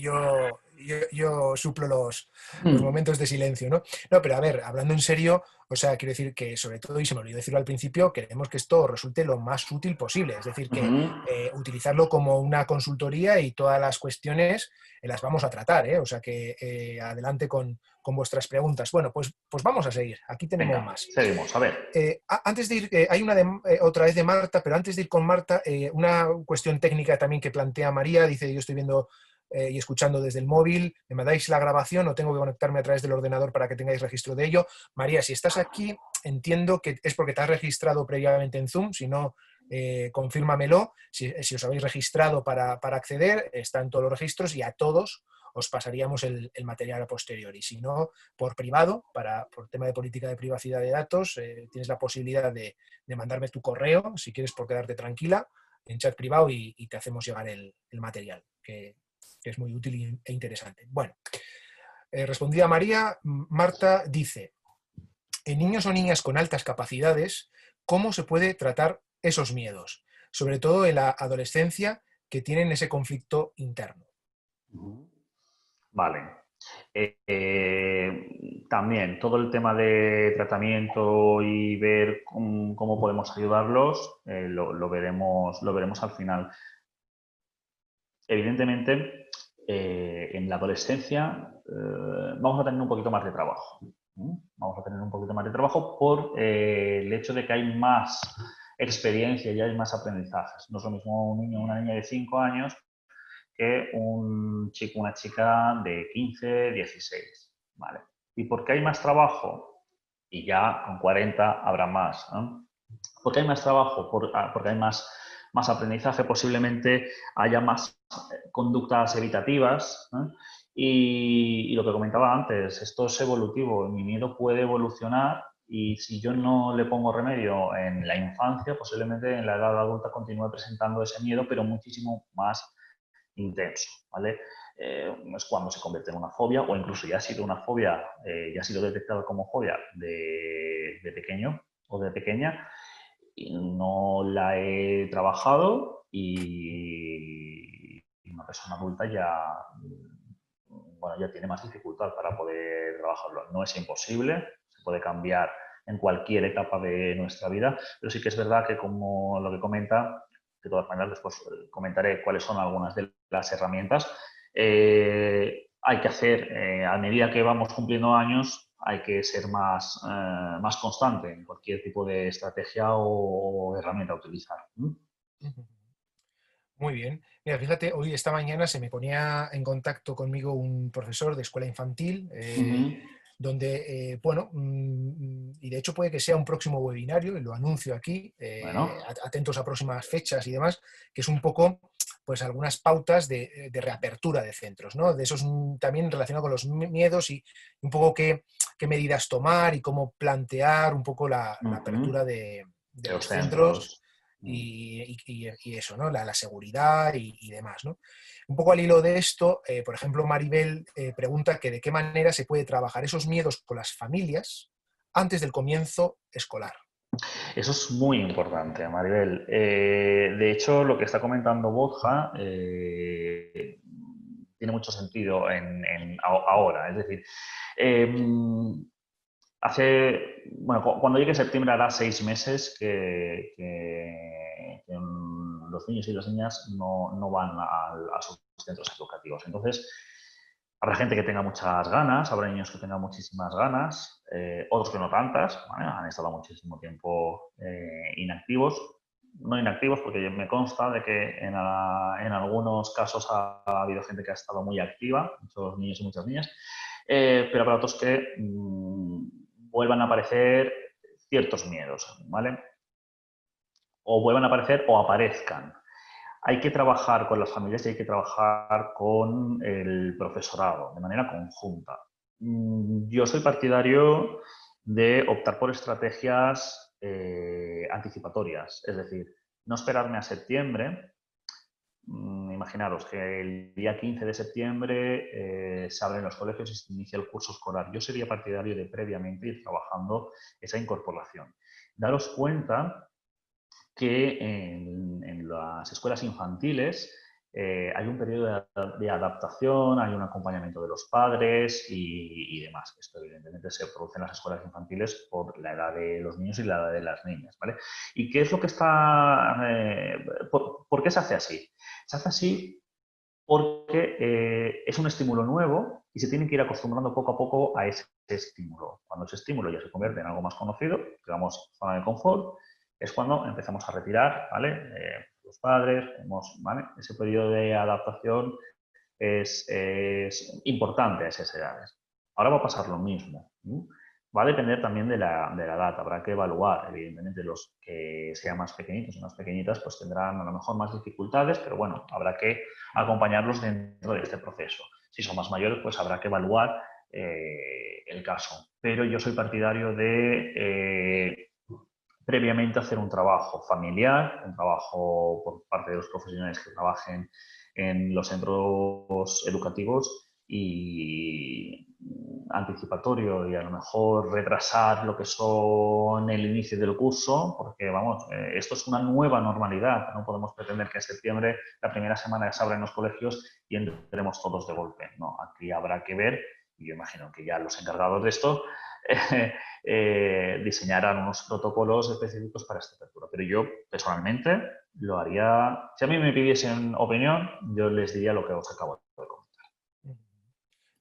suplo los momentos de silencio, ¿no? No, pero a ver, hablando en serio, o sea, quiero decir que sobre todo, y se me olvidó decirlo al principio, queremos que esto resulte lo más útil posible, es decir, que utilizarlo como una consultoría y todas las cuestiones las vamos a tratar, ¿eh? O sea, que adelante con vuestras preguntas. Bueno, pues vamos a seguir, aquí tenemos venga, más. seguimos. A ver. Antes de ir, hay una otra vez de Marta, pero antes de ir con Marta, una cuestión técnica también que plantea María, dice, yo estoy viendo y escuchando desde el móvil, ¿me mandáis la grabación o tengo que conectarme a través del ordenador para que tengáis registro de ello? María, si estás aquí, entiendo que es porque te has registrado previamente en Zoom, si no, confírmamelo, si os habéis registrado para acceder, están todos los registros y a todos os pasaríamos el material a posteriori. Si no, por privado, por tema de política de privacidad de datos, tienes la posibilidad de mandarme tu correo, si quieres por quedarte tranquila, en chat privado y te hacemos llegar el material, que es muy útil e interesante. Bueno, respondida María, Marta dice, en niños o niñas con altas capacidades, ¿cómo se puede tratar esos miedos? Sobre todo en la adolescencia que tienen ese conflicto interno. Vale. También todo el tema de tratamiento y ver cómo podemos ayudarlos, lo veremos al final. Evidentemente, en la adolescencia vamos a tener un poquito más de trabajo. Vamos a tener un poquito más de trabajo por el hecho de que hay más experiencia y hay más aprendizajes. No es lo mismo un niño o una niña de 5 años que un chico o una chica de 15, 16. ¿Vale? ¿Y por qué hay más trabajo? Y ya con 40 habrá más. ¿No? ¿Por qué hay más trabajo? Porque hay más más aprendizaje, posiblemente haya más conductas evitativas, ¿eh? Y lo que comentaba antes, esto es evolutivo, mi miedo puede evolucionar y si yo no le pongo remedio en la infancia, posiblemente en la edad adulta continúe presentando ese miedo, pero muchísimo más intenso, ¿vale? Es cuando se convierte en una fobia o incluso ya ha sido una fobia, ya ha sido detectado como fobia de pequeño o de pequeña y no la he trabajado y una persona adulta ya, bueno, ya tiene más dificultad para poder trabajarlo. No es imposible, se puede cambiar en cualquier etapa de nuestra vida, pero sí que es verdad que como lo que comenta, de todas maneras después comentaré cuáles son algunas de las herramientas, hay que hacer, a medida que vamos cumpliendo años, hay que ser más constante en cualquier tipo de estrategia o herramienta a utilizar. Muy bien. Mira, fíjate, hoy esta mañana se me ponía en contacto conmigo un profesor de escuela infantil, donde, bueno, y de hecho puede que sea un próximo webinario, y lo anuncio aquí, Bueno. atentos a próximas fechas y demás, que es un poco, pues algunas pautas de reapertura de centros, ¿no? De esos también relacionado con los miedos y un poco qué medidas tomar y cómo plantear un poco la apertura de De los los centros centros. y eso, ¿no? La seguridad y demás, ¿no? Un poco al hilo de esto, por ejemplo, Maribel pregunta que de qué manera se puede trabajar esos miedos con las familias antes del comienzo escolar. Eso es muy importante, Maribel. De hecho, lo que está comentando Borja tiene mucho sentido ahora. Es decir, eh, cuando llegue septiembre hará 6 meses que los niños y las niñas no van a sus centros educativos. Entonces, habrá gente que tenga muchas ganas, habrá niños que tengan muchísimas ganas, otros que no tantas, ¿vale? Han estado muchísimo tiempo inactivos. No inactivos porque me consta de que en algunos casos ha habido gente que ha estado muy activa, muchos niños y muchas niñas, pero para otros que vuelvan a aparecer ciertos miedos, ¿vale? O vuelvan a aparecer o aparezcan. Hay que trabajar con las familias y hay que trabajar con el profesorado de manera conjunta. Yo soy partidario de optar por estrategias anticipatorias, es decir, no esperarme a septiembre. Imaginaros que el día 15 de septiembre se abren los colegios y se inicia el curso escolar. Yo sería partidario de previamente ir trabajando esa incorporación. Daros cuenta que en las escuelas infantiles hay un periodo de adaptación, hay un acompañamiento de los padres y demás. Esto evidentemente se produce en las escuelas infantiles por la edad de los niños y la edad de las niñas, ¿vale? ¿Y qué es lo que está... ¿por qué se hace así? Se hace así porque es un estímulo nuevo y se tiene que ir acostumbrando poco a poco a ese estímulo. Cuando ese estímulo ya se convierte en algo más conocido, digamos, zona de confort, es cuando empezamos a retirar, ¿vale? Los padres, ¿vale? Ese periodo de adaptación es importante a esas edades. Ahora va a pasar lo mismo. ¿Sí? Va a depender también de la edad. Habrá que evaluar, evidentemente, los que sean más pequeñitos y más pequeñitas, pues tendrán a lo mejor más dificultades, pero bueno, habrá que acompañarlos dentro de este proceso. Si son más mayores, pues habrá que evaluar el caso. Pero yo soy partidario de previamente hacer un trabajo familiar, un trabajo por parte de los profesionales que trabajen en los centros educativos y anticipatorio y a lo mejor retrasar lo que son el inicio del curso, porque vamos, esto es una nueva normalidad, no podemos pretender que en septiembre, la primera semana, se abran los colegios y entremos todos de golpe. No, aquí habrá que ver, y yo imagino que ya los encargados de esto diseñarán unos protocolos específicos para esta apertura. Pero yo, personalmente, lo haría... Si a mí me pidiesen opinión, yo les diría lo que os acabo de comentar.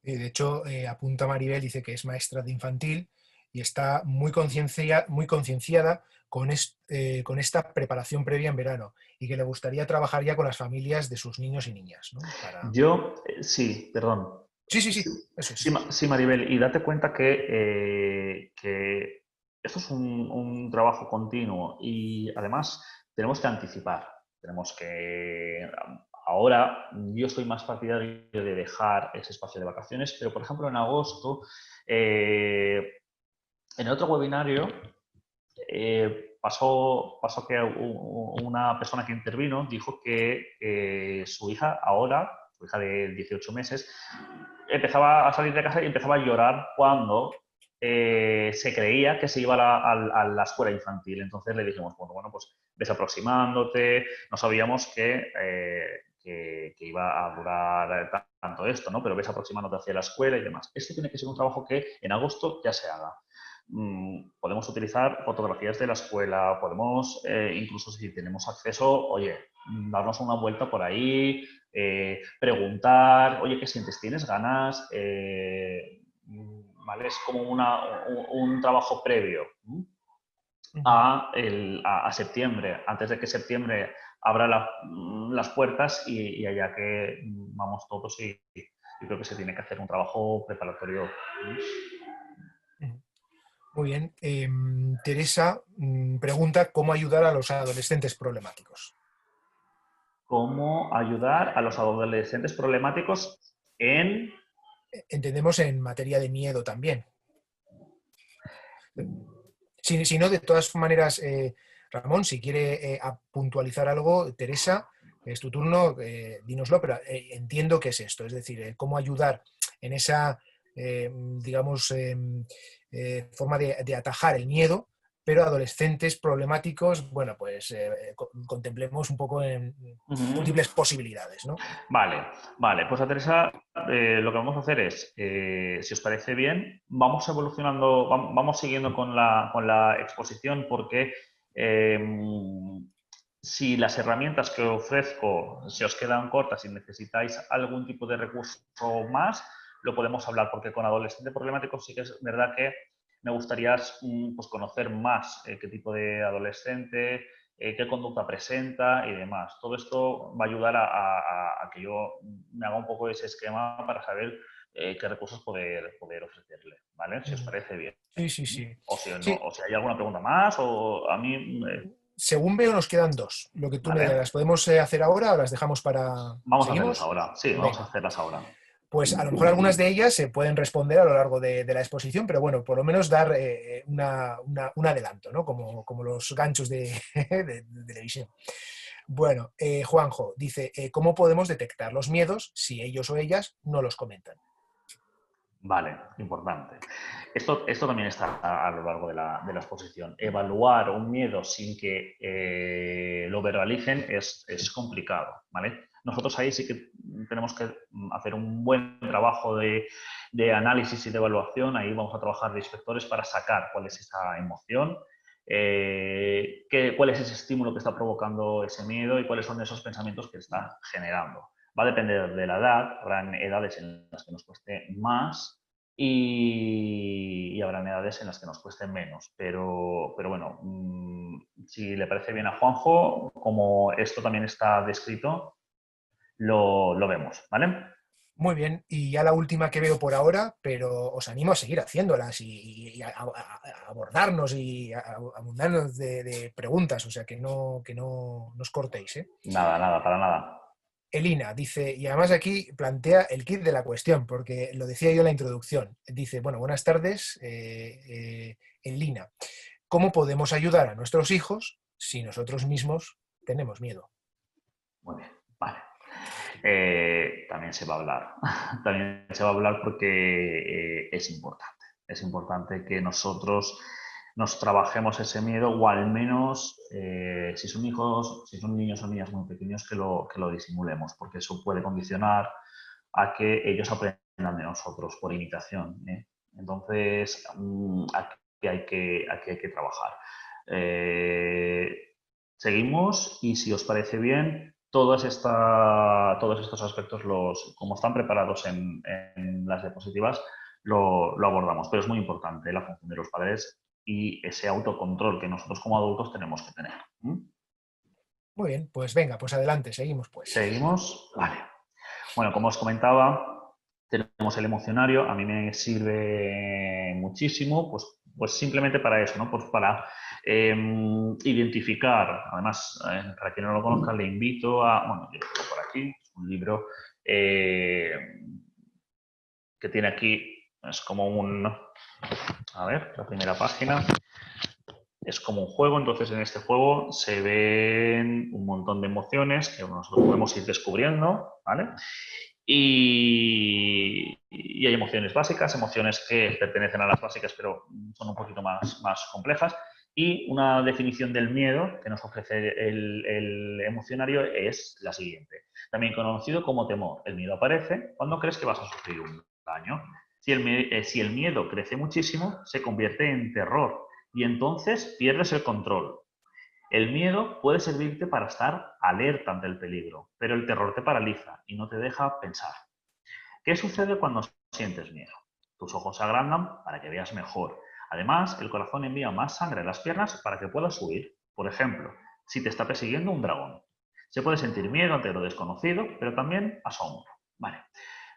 De hecho, apunta Maribel, dice que es maestra de infantil y está muy concienciada con esta preparación previa en verano y que le gustaría trabajar ya con las familias de sus niños y niñas, ¿no? Yo, sí, perdón. Sí, sí, Sí, sí, eso sí, es. sí, Maribel, y date cuenta que esto es un trabajo continuo y además tenemos que anticipar. tenemos que... Ahora yo estoy más partidario de dejar ese espacio de vacaciones, pero por ejemplo en agosto, en el otro webinario, pasó que una persona que intervino dijo que su hija ahora, su hija de 18 meses, empezaba a salir de casa y empezaba a llorar cuando se creía que se iba a la escuela infantil. Entonces le dijimos, bueno, pues ves aproximándote, no sabíamos que iba a durar tanto esto, ¿no? Pero ves aproximándote hacia la escuela y demás. Esto tiene que ser un trabajo que en agosto ya se haga. Podemos utilizar fotografías de la escuela, podemos, incluso si tenemos acceso, oye, darnos una vuelta por ahí, preguntar, oye, ¿qué sientes? ¿Tienes ganas? ¿Vale? Es como un trabajo previo a septiembre, antes de que septiembre abra las puertas y allá que vamos todos y creo que se tiene que hacer un trabajo preparatorio. Muy bien. Teresa pregunta cómo ayudar a los adolescentes problemáticos. ¿Cómo ayudar a los adolescentes problemáticos en...? Entendemos en materia de miedo también. Si no, de todas maneras, Ramón, si quiere puntualizar algo, Teresa, es tu turno, dínoslo, pero entiendo qué es esto, es decir, cómo ayudar en esa, digamos, forma de atajar el miedo, pero adolescentes problemáticos, bueno, pues contemplemos un poco en múltiples posibilidades, ¿no? Vale. Pues a Teresa lo que vamos a hacer es, si os parece bien, vamos evolucionando, vamos siguiendo con la exposición porque si las herramientas que ofrezco se os quedan cortas y necesitáis algún tipo de recurso más, lo podemos hablar, porque con adolescentes problemáticos sí que es verdad que me gustaría pues, conocer más qué tipo de adolescente, qué conducta presenta y demás. Todo esto va a ayudar a que yo me haga un poco ese esquema para saber qué recursos poder ofrecerle, ¿vale? Si os parece bien. Sí. O si, no, Sí, o si hay alguna pregunta más, o a mí... según veo, nos quedan dos. Lo que tú me ¿vale? dirás, ¿las podemos hacer ahora o las dejamos para...? Vamos a hacerlas ¿Seguimos? ahora. Sí, vamos a Venga. hacerlas ahora. Pues a lo mejor algunas de ellas se pueden responder a lo largo de la exposición, pero bueno, por lo menos dar un adelanto, ¿no? Como los ganchos de televisión. Bueno, Juanjo dice, ¿cómo podemos detectar los miedos si ellos o ellas no los comentan? Vale, importante. Esto también está a lo largo de la exposición. Evaluar un miedo sin que lo verbalicen es complicado, ¿vale? Nosotros ahí sí que tenemos que hacer un buen trabajo de análisis y de evaluación. Ahí vamos a trabajar de inspectores para sacar cuál es esa emoción, cuál es ese estímulo que está provocando ese miedo y cuáles son esos pensamientos que está generando. Va a depender de la edad, habrán edades en las que nos cueste más y habrán edades en las que nos cueste menos. Pero bueno, si le parece bien a Juanjo, como esto también está descrito, lo vemos, ¿vale? Muy bien, y ya la última que veo por ahora, pero os animo a seguir haciéndolas y a abordarnos y a abundarnos de preguntas, o sea que no os cortéis, ¿eh? Nada, para nada. Elina dice, y además aquí plantea el kit de la cuestión, porque lo decía yo en la introducción. Dice, bueno, buenas tardes, Elina. ¿Cómo podemos ayudar a nuestros hijos si nosotros mismos tenemos miedo? Muy bien, vale. También se va a hablar. También se va a hablar porque es importante. Es importante que nosotros nos trabajemos ese miedo o al menos si son hijos, si son niños o niñas muy pequeños que lo disimulemos porque eso puede condicionar a que ellos aprendan de nosotros por imitación. Entonces aquí hay que trabajar. Seguimos y si os parece bien, todos estos aspectos, como están preparados en las diapositivas, lo abordamos. Pero es muy importante la función de los padres y ese autocontrol que nosotros como adultos tenemos que tener. Muy bien, pues venga, pues adelante, seguimos pues. Seguimos. Vale. Bueno, como os comentaba, Tenemos el emocionario, a mí me sirve muchísimo, pues simplemente para eso, ¿no? Pues para identificar, además, para quien no lo conozca, le invito a, bueno, yo lo tengo por aquí, es un libro que tiene aquí, es como un, a ver, la primera página, es como un juego, entonces en este juego se ven un montón de emociones que nosotros podemos ir descubriendo, ¿vale? Y hay emociones básicas, emociones que pertenecen a las básicas, pero son un poquito más complejas. Y una definición del miedo que nos ofrece el emocionario es la siguiente. También conocido como temor. El miedo aparece cuando crees que vas a sufrir un daño. Si el miedo crece muchísimo, se convierte en terror y entonces pierdes el control. El miedo puede servirte para estar alerta ante el peligro, pero el terror te paraliza y no te deja pensar. ¿Qué sucede cuando sientes miedo? Tus ojos se agrandan para que veas mejor. Además, el corazón envía más sangre a las piernas para que puedas huir. Por ejemplo, si te está persiguiendo un dragón. Se puede sentir miedo ante lo desconocido, pero también asombro. Vale.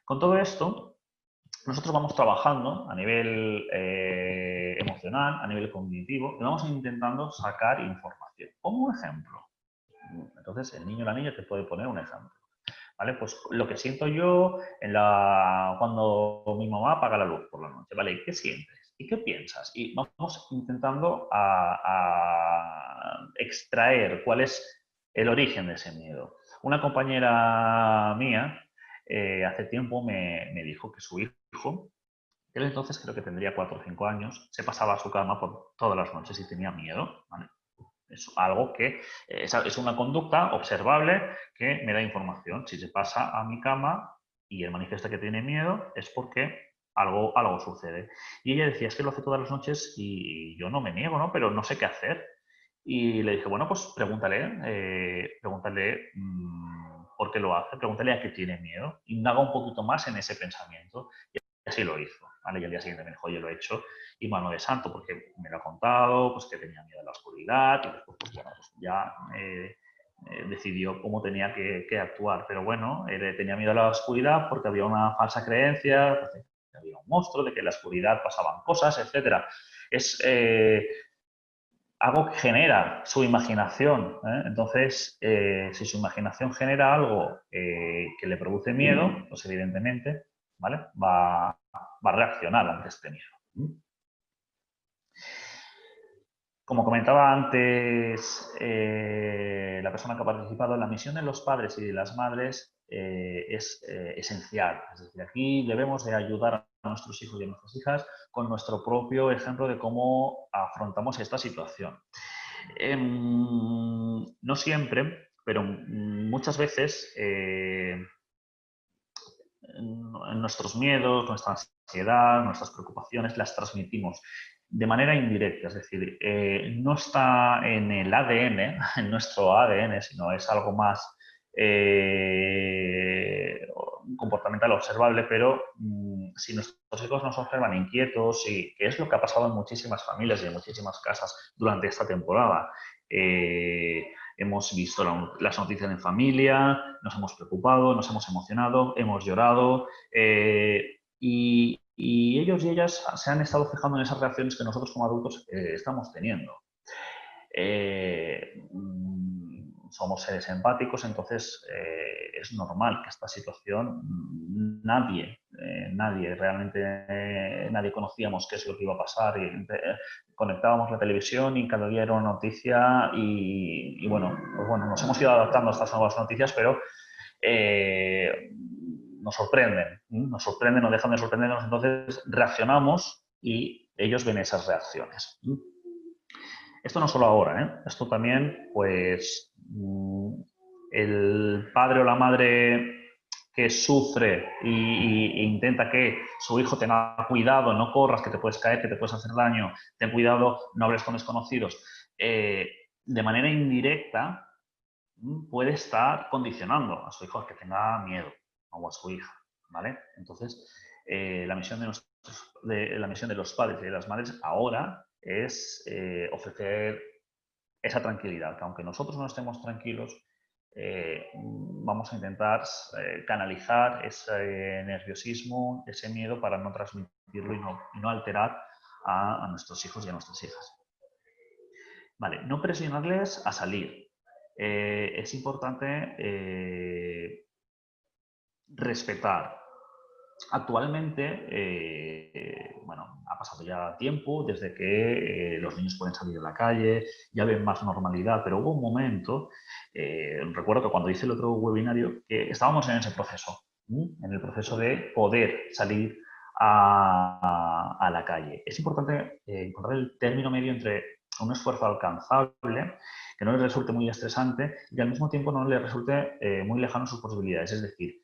Con todo esto, nosotros vamos trabajando a nivel emocional, a nivel cognitivo, y vamos intentando sacar información. Como un ejemplo. Entonces, el niño o la niña te puede poner un ejemplo. ¿Vale? Pues lo que siento yo cuando mi mamá apaga la luz por la noche, ¿vale? ¿Y qué sientes? ¿Y qué piensas? Y vamos intentando a extraer cuál es el origen de ese miedo. Una compañera mía hace tiempo me dijo que su hijo, él entonces creo que tendría 4 o 5 años, se pasaba a su cama por todas las noches y tenía miedo, ¿vale? Es algo que es una conducta observable que me da información. Si se pasa a mi cama y él manifiesta que tiene miedo, es porque algo sucede. Y ella decía, es que lo hace todas las noches y yo no me niego, ¿no? Pero no sé qué hacer. Y le dije, bueno, pues pregúntale por qué lo hace, pregúntale a qué tiene miedo. Indaga un poquito más en ese pensamiento. Y así lo hizo, ¿vale? Y al día siguiente me dijo, oye, lo he hecho y mano de santo, porque me lo ha contado, pues que tenía miedo a la oscuridad y después, pues, bueno, pues ya decidió cómo tenía que actuar. Pero bueno, tenía miedo a la oscuridad porque había una falsa creencia, pues, de que había un monstruo, de que en la oscuridad pasaban cosas, etcétera. Es algo que genera su imaginación, ¿eh? Entonces, si su imaginación genera algo que le produce miedo, pues evidentemente, ¿vale? Va a reaccionar ante este miedo. Como comentaba antes la persona que ha participado, la misión de los padres y de las madres es esencial. Es decir, aquí debemos de ayudar a nuestros hijos y a nuestras hijas con nuestro propio ejemplo de cómo afrontamos esta situación. No siempre, pero muchas veces nuestros miedos, nuestra ansiedad, nuestras preocupaciones las transmitimos de manera indirecta, es decir, no está en el ADN, en nuestro ADN, sino es algo más comportamental observable, pero si nuestros hijos nos observan inquietos, y que es lo que ha pasado en muchísimas familias y en muchísimas casas durante esta temporada, hemos visto las noticias en familia, nos hemos preocupado, nos hemos emocionado, hemos llorado y ellos y ellas se han estado fijando en esas reacciones que nosotros como adultos estamos teniendo. Somos seres empáticos, entonces es normal que esta situación nadie realmente, nadie conocíamos qué es lo que iba a pasar y conectábamos la televisión y cada día era una noticia y bueno, pues bueno, nos hemos ido adaptando a estas nuevas noticias, pero nos sorprenden, no dejan de sorprendernos, entonces reaccionamos y ellos ven esas reacciones. Esto no solo ahora, ¿eh? Esto también, pues, el padre o la madre que sufre e intenta que su hijo tenga cuidado, no corras, que te puedes caer, que te puedes hacer daño, ten cuidado, no hables con desconocidos, de manera indirecta puede estar condicionando a su hijo a que tenga miedo o a su hija, ¿vale? Entonces, la misión de los padres y de las madres ahora es ofrecer esa tranquilidad, que aunque nosotros no estemos tranquilos, vamos a intentar canalizar ese nerviosismo, ese miedo para no transmitirlo y no alterar a nuestros hijos y a nuestras hijas. Vale, no presionarles a salir. Es importante respetar. Actualmente, bueno, ha pasado ya tiempo desde que los niños pueden salir a la calle, ya ven más normalidad, pero hubo un momento, recuerdo que cuando hice el otro webinario, que estábamos en ese proceso, en el proceso de poder salir a la calle. Es importante encontrar el término medio entre un esfuerzo alcanzable, que no les resulte muy estresante y al mismo tiempo no les resulte muy lejano sus posibilidades. Es decir,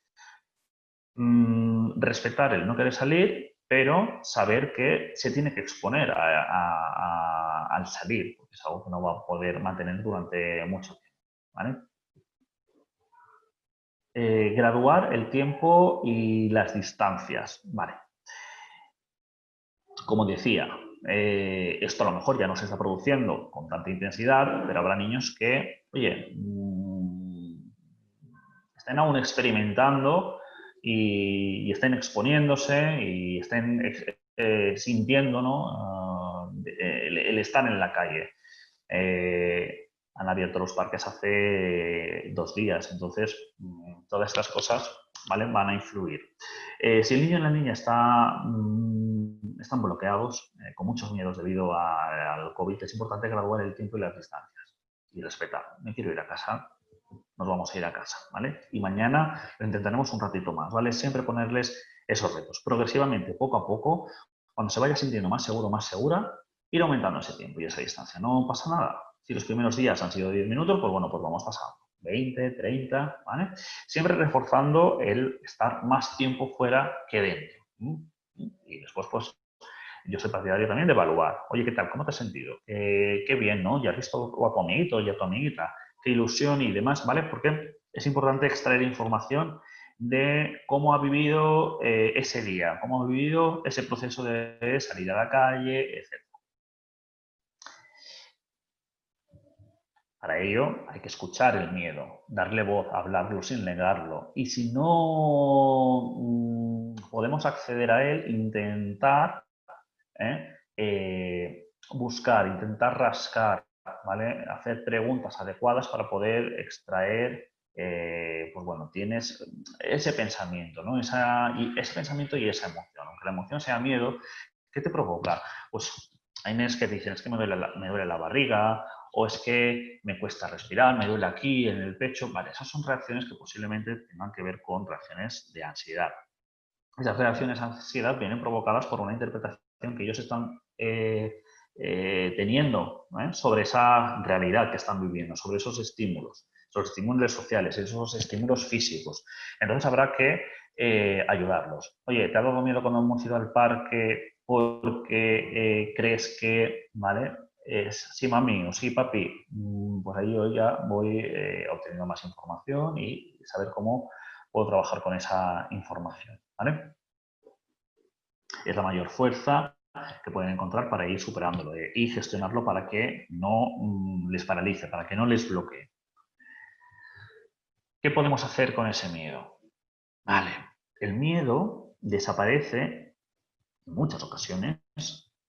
respetar el no querer salir, pero saber que se tiene que exponer al salir, porque es algo que no va a poder mantener durante mucho tiempo. ¿Vale? Graduar el tiempo y las distancias. Vale. Como decía, esto a lo mejor ya no se está produciendo con tanta intensidad, pero habrá niños que, oye, estén aún experimentando y estén exponiéndose y estén sintiendo, ¿no? El estar en la calle. Han abierto los parques hace 2 días, entonces todas estas cosas, ¿vale?, van a influir. Si el niño y la niña están bloqueados, con muchos miedos debido al COVID, es importante graduar el tiempo y las distancias y respetar. Me quiero ir a casa, nos vamos a ir a casa, ¿vale? Y mañana lo intentaremos un ratito más, ¿vale? Siempre ponerles esos retos. Progresivamente, poco a poco, cuando se vaya sintiendo más seguro, más segura, ir aumentando ese tiempo y esa distancia. No pasa nada. Si los primeros días han sido 10 minutos, pues bueno, pues vamos pasando. 20, 30, ¿vale? Siempre reforzando el estar más tiempo fuera que dentro. Y después, pues, yo soy partidario también de evaluar. Oye, ¿qué tal? ¿Cómo te has sentido? Qué bien, ¿no? ¿Ya has visto a tu amiguito y a tu amiguita? Qué ilusión y demás, ¿vale? Porque es importante extraer información de cómo ha vivido ese día, cómo ha vivido ese proceso de salir a la calle, etc. Para ello hay que escuchar el miedo, darle voz, hablarlo sin negarlo. Y si no podemos acceder a él, intentar buscar, intentar rascar, ¿vale? Hacer preguntas adecuadas para poder extraer, pues bueno, tienes ese pensamiento, ¿no? Ese pensamiento y esa emoción. Aunque la emoción sea miedo, ¿qué te provoca? Pues hay nenes que dicen, es que me duele la barriga, o es que me cuesta respirar, me duele aquí, en el pecho. Vale, esas son reacciones que posiblemente tengan que ver con reacciones de ansiedad. Esas reacciones de ansiedad vienen provocadas por una interpretación que ellos están teniendo, ¿eh?, sobre esa realidad que están viviendo, sobre esos estímulos sociales, esos estímulos físicos. Entonces habrá que ayudarlos. Oye, ¿te ha dado miedo cuando hemos ido al parque porque crees que, ¿vale? Es sí, mami, o sí, papi? Pues ahí yo ya voy obteniendo más información y saber cómo puedo trabajar con esa información, ¿vale? Es la mayor fuerza que pueden encontrar para ir superándolo y gestionarlo para que no les paralice, para que no les bloquee. ¿Qué podemos hacer con ese miedo? Vale, el miedo desaparece en muchas ocasiones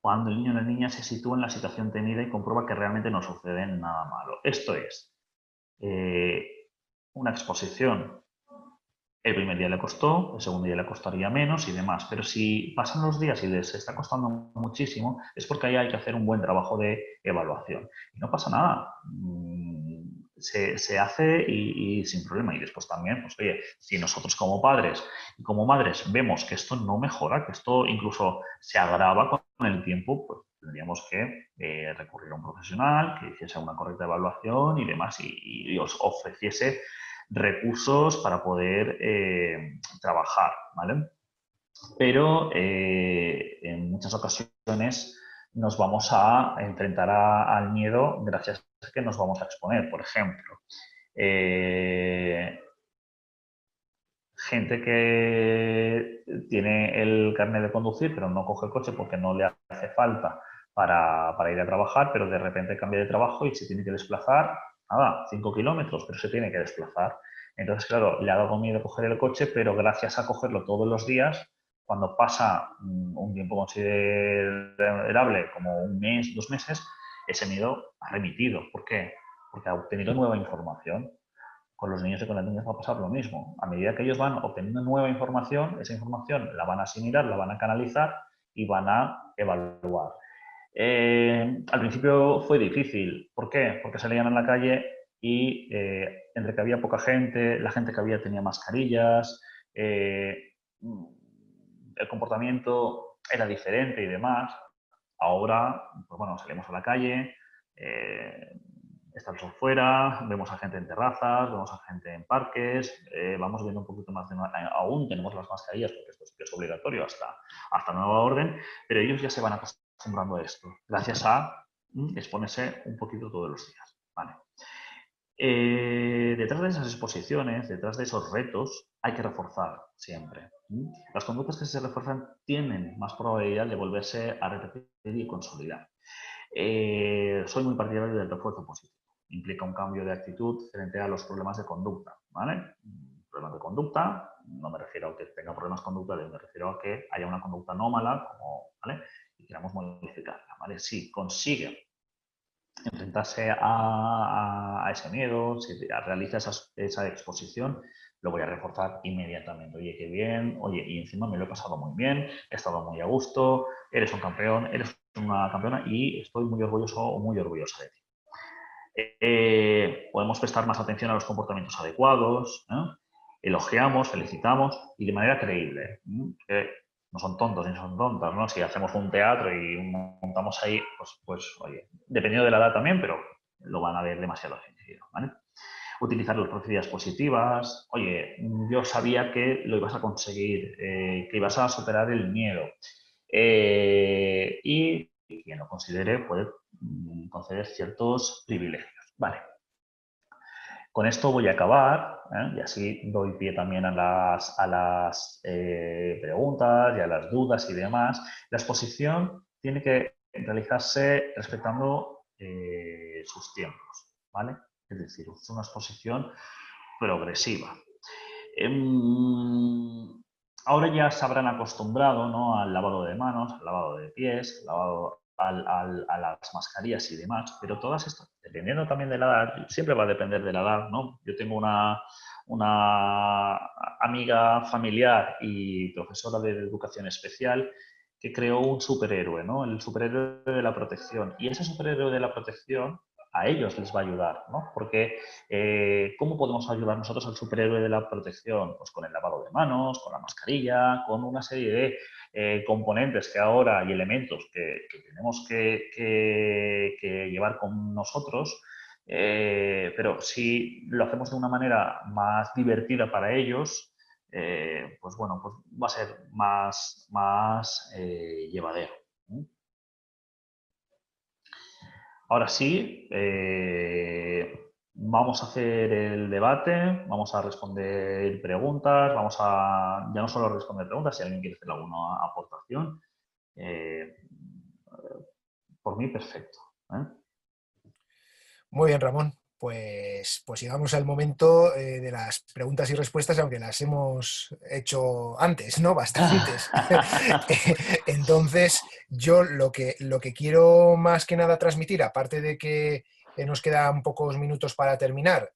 cuando el niño o la niña se sitúa en la situación temida y comprueba que realmente no sucede nada malo. Esto es, una exposición. El primer día le costó, el segundo día le costaría menos y demás, pero si pasan los días y les está costando muchísimo, es porque ahí hay que hacer un buen trabajo de evaluación. Y no pasa nada, se hace y sin problema. Y después también, pues oye, si nosotros como padres y como madres vemos que esto no mejora, que esto incluso se agrava con el tiempo, pues tendríamos que recurrir a un profesional que hiciese una correcta evaluación y demás y os ofreciese recursos para poder trabajar, ¿vale? Pero en muchas ocasiones nos vamos a enfrentar al miedo gracias a que nos vamos a exponer. Por ejemplo, gente que tiene el carnet de conducir pero no coge el coche porque no le hace falta para ir a trabajar, pero de repente cambia de trabajo y se tiene que desplazar nada, 5 kilómetros, pero se tiene que desplazar. Entonces, claro, le ha dado miedo coger el coche, pero gracias a cogerlo todos los días, cuando pasa un tiempo considerable, como un mes, 2 meses, ese miedo ha remitido. ¿Por qué? Porque ha obtenido nueva información. Con los niños y con las niñas va a pasar lo mismo. A medida que ellos van obteniendo nueva información, esa información la van a asimilar, la van a canalizar y van a evaluar. Al principio fue difícil. ¿Por qué? Porque salían a la calle y entre que había poca gente, la gente que había tenía mascarillas, el comportamiento era diferente y demás. Ahora, pues bueno, salimos a la calle, está el sol fuera, vemos a gente en terrazas, vemos a gente en parques, vamos viendo un poquito más de... Aún tenemos las mascarillas, porque esto sí que es obligatorio hasta nueva orden, pero ellos ya se van acostumbrando a esto, gracias a exponerse un poquito todos los días. Vale. Detrás de esas exposiciones, detrás de esos retos, hay que reforzar siempre. Las conductas que se refuerzan tienen más probabilidad de volverse a repetir y consolidar. Soy muy partidario del refuerzo positivo. Implica un cambio de actitud frente a los problemas de conducta. ¿Vale? Problemas de conducta, no me refiero a que tenga problemas conductuales, me refiero a que haya una conducta anómala, ¿vale? Y queramos modificarla. ¿Vale? Si consigue enfrentarse a ese miedo, si realiza esa exposición, lo voy a reforzar inmediatamente. Oye, qué bien, oye, y encima me lo he pasado muy bien, he estado muy a gusto, eres un campeón, eres una campeona y estoy muy orgulloso o muy orgullosa de ti. Podemos prestar más atención a los comportamientos adecuados, elogiamos, felicitamos y de manera creíble. No son tontos ni son tontas, ¿no? Si hacemos un teatro y montamos ahí, pues oye, dependiendo de la edad también, pero lo van a ver demasiado sencillo, ¿vale? Utilizar las profecías positivas. Oye, yo sabía que lo ibas a conseguir, que ibas a superar el miedo. Y quien lo considere puede conceder ciertos privilegios. Vale. Con esto voy a acabar, y así doy pie también a las preguntas y a las dudas y demás. La exposición tiene que realizarse respetando sus tiempos, ¿vale? Es decir, es una exposición progresiva. Ahora ya se habrán acostumbrado, ¿no?, al lavado de manos, al lavado de pies, a las mascarillas y demás, pero todas estas, dependiendo también de la edad, siempre va a depender de la edad, ¿no? Yo tengo una amiga familiar y profesora de educación especial que creó un superhéroe, ¿no? El superhéroe de la protección. Y ese superhéroe de la protección a ellos les va a ayudar, ¿no? Porque ¿cómo podemos ayudar nosotros al superhéroe de la protección? Pues con el lavado de manos, con la mascarilla, con una serie de componentes que ahora y elementos que tenemos que llevar con nosotros, pero si lo hacemos de una manera más divertida para ellos, pues bueno, pues va a ser más llevadero. Ahora sí, vamos a hacer el debate, vamos a responder preguntas, ya no solo responder preguntas, si alguien quiere hacer alguna aportación, por mí perfecto. Muy bien, Ramón. Pues llegamos al momento de las preguntas y respuestas, aunque las hemos hecho antes, ¿no? Bastantes. Entonces, yo lo que quiero más que nada transmitir, aparte de que nos quedan pocos minutos para terminar,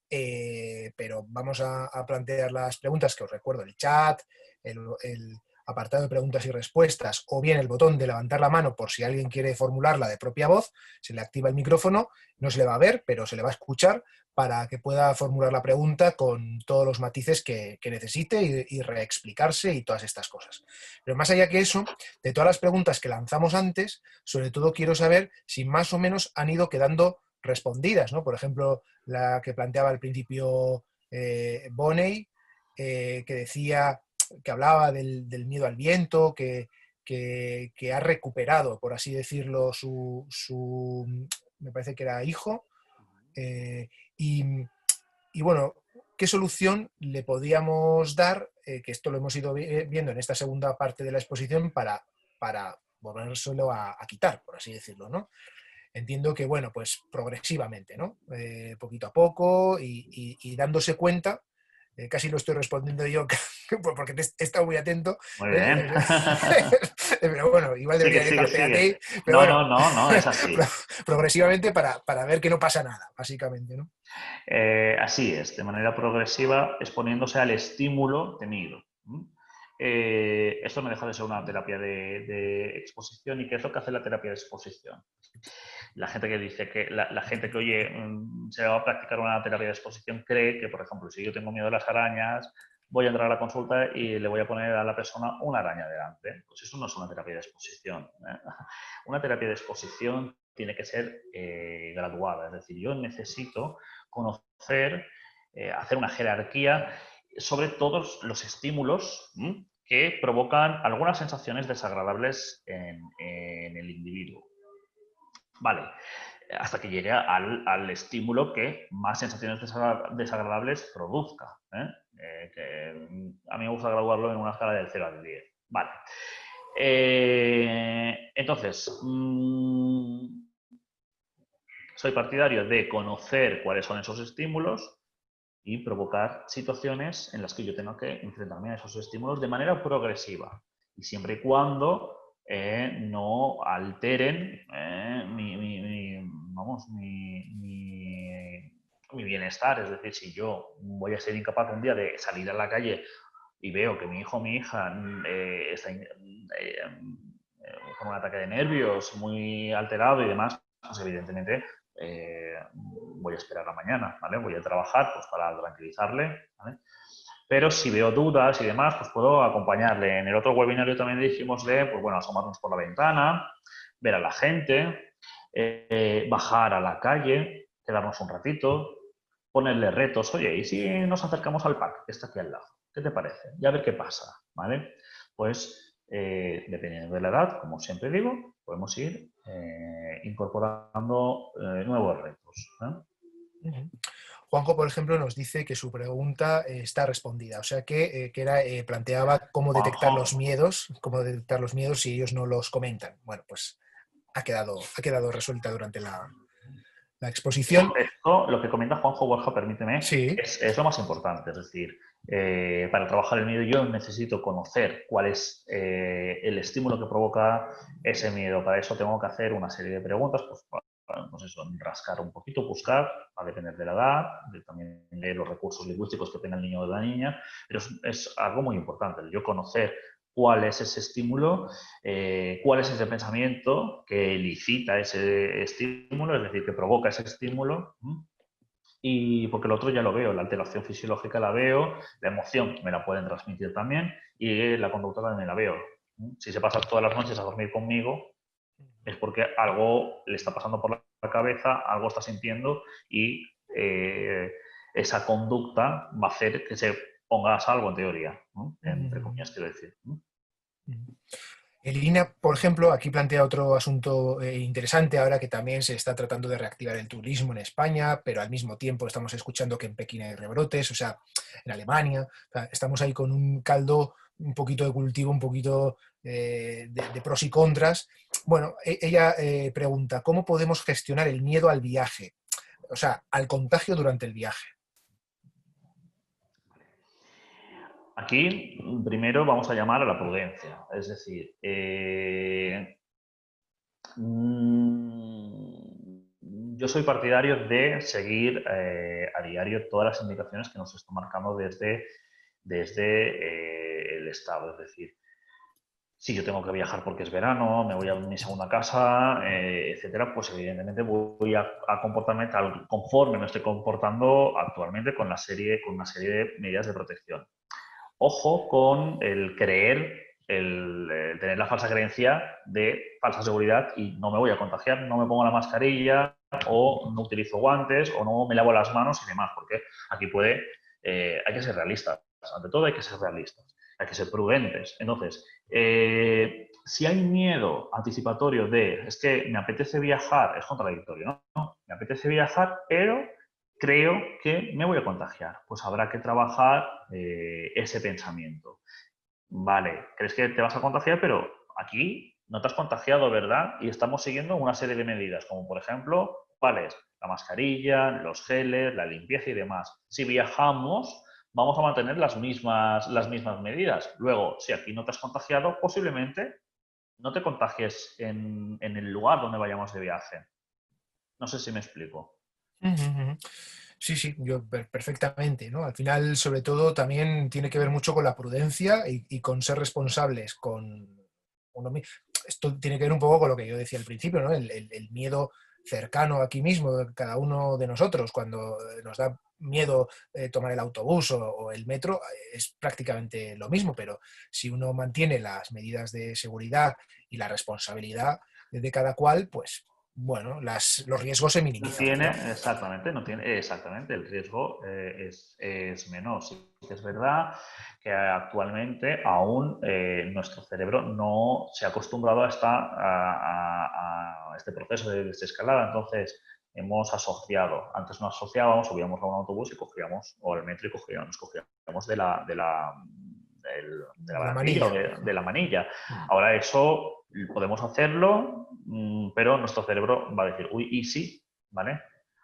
pero vamos a plantear las preguntas, que os recuerdo, el chat, el apartado de preguntas y respuestas, o bien el botón de levantar la mano por si alguien quiere formularla de propia voz, se le activa el micrófono, no se le va a ver, pero se le va a escuchar para que pueda formular la pregunta con todos los matices que necesite y reexplicarse y todas estas cosas. Pero más allá que eso, de todas las preguntas que lanzamos antes, sobre todo quiero saber si más o menos han ido quedando respondidas, ¿no? Por ejemplo, la que planteaba al principio Bonney, que decía, que hablaba del miedo al viento, que ha recuperado, por así decirlo, me parece que era hijo, y, y bueno, ¿qué solución le podíamos dar? Que esto lo hemos ido viendo en esta segunda parte de la exposición para volvérselo a quitar, por así decirlo, ¿no? entiendo que, bueno, pues progresivamente, ¿no? Poquito a poco y dándose cuenta, casi lo estoy respondiendo yo porque he estado muy atento, Muy bien. pero bueno, igual Sigue, debería sigue, dejarte a sigue. ti, pero No, bueno, no, no, no, es así. progresivamente para ver que no pasa nada, básicamente, ¿no? Así es, de manera progresiva, exponiéndose al estímulo tenido. Esto no deja de ser una terapia de exposición. ¿Y qué es lo que hace la terapia de exposición? La gente que dice que la gente que oye se va a practicar una terapia de exposición cree que, por ejemplo, si yo tengo miedo a las arañas, voy a entrar a la consulta y le voy a poner a la persona una araña delante. Pues eso no es una terapia de exposición. Una terapia de exposición tiene que ser graduada, es decir, yo necesito conocer, hacer una jerarquía sobre todos los estímulos que provocan algunas sensaciones desagradables en el individuo. Vale, hasta que llegue al estímulo que más sensaciones desagradables produzca. Que a mí me gusta graduarlo en una escala del 0 al 10. Vale. Entonces, soy partidario de conocer cuáles son esos estímulos y provocar situaciones en las que yo tenga que enfrentarme a esos estímulos de manera progresiva y siempre y cuando no alteren mi bienestar. Es decir, si yo voy a ser incapaz un día de salir a la calle y veo que mi hijo o mi hija está con un ataque de nervios muy alterado y demás, pues evidentemente voy a esperar a mañana, ¿vale? Voy a trabajar pues, para tranquilizarle, ¿vale? Pero si veo dudas y demás, pues puedo acompañarle. En el otro webinario también dijimos de, pues bueno, asomarnos por la ventana, ver a la gente, bajar a la calle, quedarnos un ratito, ponerle retos. Oye, ¿y si nos acercamos al parque que está aquí al lado? ¿Qué te parece? Y a ver qué pasa, ¿vale? Pues dependiendo de la edad, como siempre digo, podemos ir incorporando nuevos retos. Juanjo, por ejemplo, nos dice que su pregunta está respondida, o sea que era, planteaba Juanjo, cómo detectar los miedos si ellos no los comentan. Bueno, pues ha quedado resuelta durante la exposición. esto, lo que comenta Juanjo Borja, permíteme, Sí. es lo más importante. Es decir, para trabajar el miedo yo necesito conocer cuál es el estímulo que provoca ese miedo. Para eso tengo que hacer una serie de preguntas, pues eso, rascar un poquito, buscar, va a depender de la edad, también de los recursos lingüísticos que tenga el niño o la niña, pero es algo muy importante, el yo conocer cuál es ese estímulo, cuál es ese pensamiento que elicita ese estímulo, es decir, que provoca ese estímulo. Y porque el otro ya lo veo, la alteración fisiológica la veo, la emoción me la pueden transmitir también y la conducta también la veo. Si se pasa todas las noches a dormir conmigo, es porque algo le está pasando por la cabeza, algo está sintiendo y esa conducta va a hacer que se ponga a salvo en teoría, ¿no? Entre comillas quiero decir. Elina, por ejemplo, aquí plantea otro asunto interesante ahora que también se está tratando de reactivar el turismo en España, pero al mismo tiempo estamos escuchando que en Pekín hay rebrotes, o sea, en Alemania, o sea, estamos ahí con un caldo, un poquito de cultivo, un poquito de pros y contras. Bueno, ella pregunta, ¿cómo podemos gestionar el miedo al viaje? O sea, al contagio durante el viaje. Aquí, primero vamos a llamar a la prudencia, es decir, yo soy partidario de seguir a diario todas las indicaciones que nos está marcando desde el Estado. Es decir, si yo tengo que viajar porque es verano, me voy a mi segunda casa, etcétera, pues evidentemente voy a comportarme tal conforme me estoy comportando actualmente con una serie de medidas de protección. Ojo con el creer, el tener la falsa creencia de falsa seguridad y no me voy a contagiar, no me pongo la mascarilla o no utilizo guantes o no me lavo las manos y demás, porque aquí hay que ser realistas. Ante todo hay que ser realistas, hay que ser prudentes. Entonces, si hay miedo anticipatorio de, es que me apetece viajar, es contradictorio, ¿no? No, me apetece viajar, pero creo que me voy a contagiar. Pues habrá que trabajar ese pensamiento. Vale, crees que te vas a contagiar, pero aquí no te has contagiado, ¿verdad? Y estamos siguiendo una serie de medidas, como por ejemplo, ¿cuáles? La mascarilla, los geles, la limpieza y demás. Si viajamos, vamos a mantener las mismas medidas. Luego, si aquí no te has contagiado, posiblemente no te contagies en el lugar donde vayamos de viaje. No sé si me explico. Sí, sí, yo perfectamente, ¿no? Al final, sobre todo, también tiene que ver mucho con la prudencia y con ser responsables con uno mismo. Esto tiene que ver un poco con lo que yo decía al principio, ¿no? El miedo cercano aquí mismo de cada uno de nosotros, cuando nos da miedo tomar el autobús o el metro, es prácticamente lo mismo, pero si uno mantiene las medidas de seguridad y la responsabilidad de cada cual, pues bueno, los riesgos se No minimizan, tiene, ¿no? exactamente, no tiene, exactamente, el riesgo es menor. Sí que es verdad que actualmente aún nuestro cerebro no se ha acostumbrado a este proceso de desescalada. Entonces, hemos asociado, antes no asociábamos, subíamos a un autobús y cogíamos, o el metro y nos cogíamos de la La barandilla o manilla. de la manilla. Ahora eso podemos hacerlo, pero nuestro cerebro va a decir, uy, y sí, ¿vale?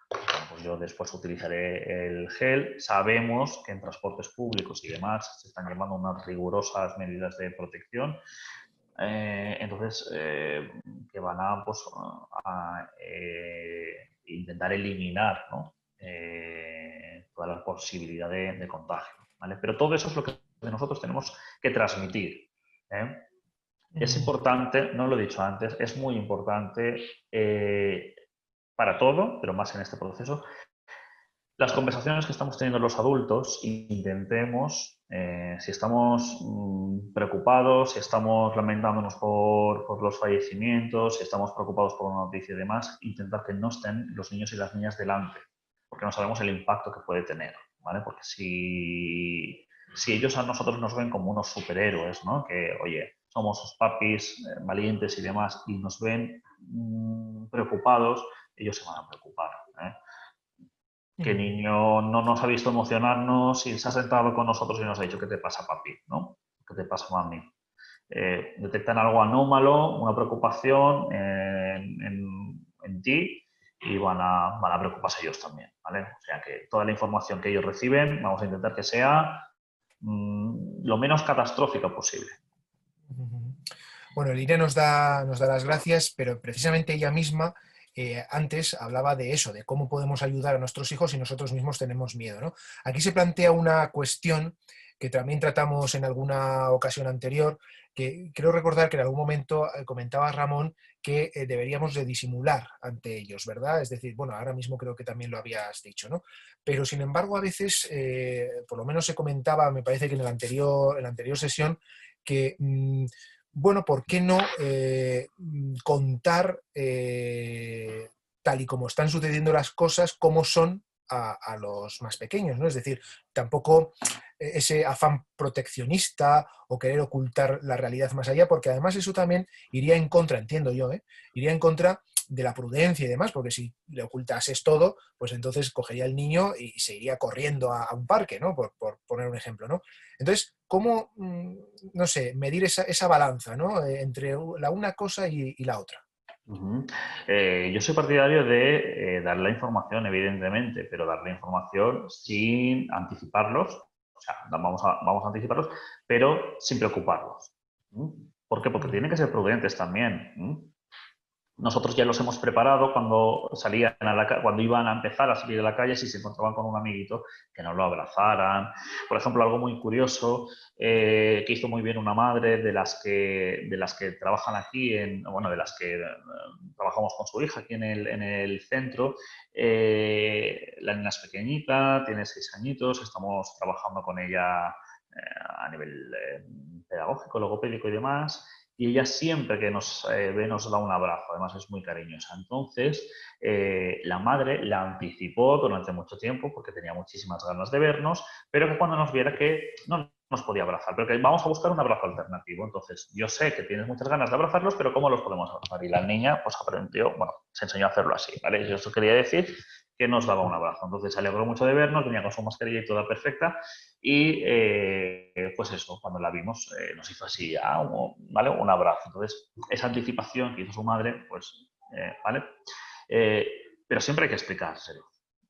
Bueno, pues yo después utilizaré el gel. Sabemos que en transportes públicos y demás se están llevando unas rigurosas medidas de protección. Entonces, que van a, pues, intentar eliminar, ¿no? Toda la posibilidad de contagio, ¿vale? Pero todo eso es lo que nosotros tenemos que transmitir, ¿eh? Es importante, no lo he dicho antes, es muy importante para todo, pero más en este proceso, las conversaciones que estamos teniendo los adultos, intentemos, si estamos preocupados, si estamos lamentándonos por los fallecimientos, si estamos preocupados por una noticia y demás, intentar que no estén los niños y las niñas delante, porque no sabemos el impacto que puede tener, ¿vale? Porque si ellos a nosotros nos ven como unos superhéroes, ¿no? Que, oye, somos los papis valientes y demás, y nos ven preocupados, ellos se van a preocupar, ¿eh? ¿Qué niño no nos ha visto emocionarnos y se ha sentado con nosotros y nos ha dicho qué te pasa, papi? ¿No? ¿Qué te pasa, mami? Detectan algo anómalo, una preocupación en ti y van a preocuparse ellos también, ¿vale? O sea que toda la información que ellos reciben vamos a intentar que sea lo menos catastrófica posible. Bueno, Elina nos da las gracias, pero precisamente ella misma antes hablaba de eso, de cómo podemos ayudar a nuestros hijos si nosotros mismos tenemos miedo, ¿no? Aquí se plantea una cuestión que también tratamos en alguna ocasión anterior, que creo recordar que en algún momento comentaba Ramón que deberíamos de disimular ante ellos, ¿verdad? Es decir, bueno, ahora mismo creo que también lo habías dicho, ¿no? Pero sin embargo, a veces, por lo menos se comentaba, me parece que en la anterior sesión, que bueno, ¿por qué no contar tal y como están sucediendo las cosas, cómo son a los más pequeños, ¿no? Es decir, tampoco ese afán proteccionista o querer ocultar la realidad más allá, porque además eso también iría en contra, entiendo yo, iría en contra de la prudencia y demás, porque si le ocultases todo, pues entonces cogería el niño y se iría corriendo a un parque, ¿no? Por poner un ejemplo, ¿no? Entonces, ¿cómo, no sé, medir esa balanza, ¿no? Entre la una cosa y la otra? Yo soy partidario de dar la información, evidentemente, pero dar la información sin anticiparlos, o sea, vamos a anticiparlos, pero sin preocuparlos. ¿Por qué? Porque tienen que ser prudentes también. Nosotros ya los hemos preparado cuando salían cuando iban a empezar a salir a la calle, si se encontraban con un amiguito, que no lo abrazaran. Por ejemplo, algo muy curioso que hizo muy bien una madre de las que trabajan aquí, bueno, de las que trabajamos con su hija aquí en el centro. La nena es pequeñita, tiene 6 añitos, estamos trabajando con ella a nivel pedagógico, logopédico y demás. Y ella siempre que nos ve nos da un abrazo, además es muy cariñosa. Entonces, la madre la anticipó durante mucho tiempo porque tenía muchísimas ganas de vernos, pero que cuando nos viera que no nos podía abrazar, pero que vamos a buscar un abrazo alternativo. Entonces, yo sé que tienes muchas ganas de abrazarlos, pero ¿cómo los podemos abrazar? Y la niña pues aprendió, bueno, se enseñó a hacerlo así, ¿vale? Y eso quería decir que nos daba un abrazo. Entonces se alegró mucho de vernos, venía con su mascarilla y toda perfecta y pues eso, cuando la vimos nos hizo así, ¿vale? Un abrazo. Entonces esa anticipación que hizo su madre, pues, ¿vale? Eh, pero siempre hay que explicárselo,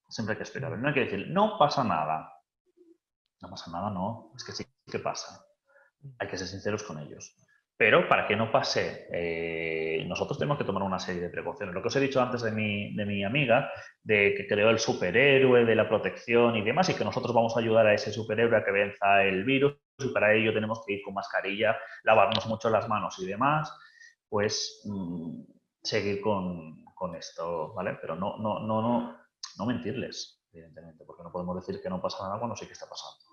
siempre hay que explicarlo. No hay que decir, no pasa nada. No pasa nada, no, es que sí que pasa. Hay que ser sinceros con ellos. Pero para que no pase, nosotros tenemos que tomar una serie de precauciones. Lo que os he dicho antes de mi amiga, de que creó el superhéroe de la protección y demás, y que nosotros vamos a ayudar a ese superhéroe a que venza el virus, y para ello tenemos que ir con mascarilla, lavarnos mucho las manos y demás, pues seguir con esto, ¿vale? Pero no mentirles, evidentemente, porque no podemos decir que no pasa nada cuando sí que está pasando.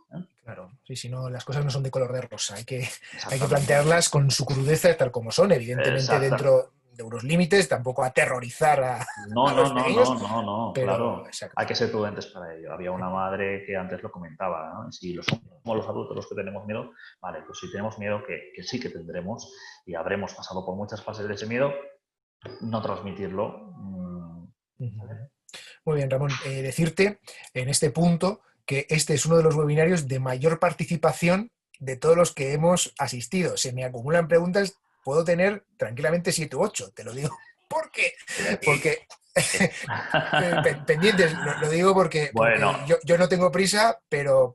Claro, sí, si no, las cosas no son de color de rosa. Hay que Exactamente. plantearlas con su crudeza tal como son, evidentemente Exactamente. dentro de unos límites, tampoco aterrorizar No, a no, los no, pequeños, no, no, no, pero claro. Hay exacto. que ser prudentes para ello. Había una madre que antes lo comentaba, ¿no? Si lo somos los adultos los que tenemos miedo, vale, pues si tenemos miedo, que sí que tendremos y habremos pasado por muchas fases de ese miedo, no transmitirlo. ¿Vale? Muy bien, Ramón. Decirte en este punto que este es uno de los webinarios de mayor participación de todos los que hemos asistido. Se me acumulan preguntas, puedo tener tranquilamente 7 u 8, te lo digo. ¿Por qué? Porque Sí. pendientes, lo digo porque Bueno, yo no tengo prisa, pero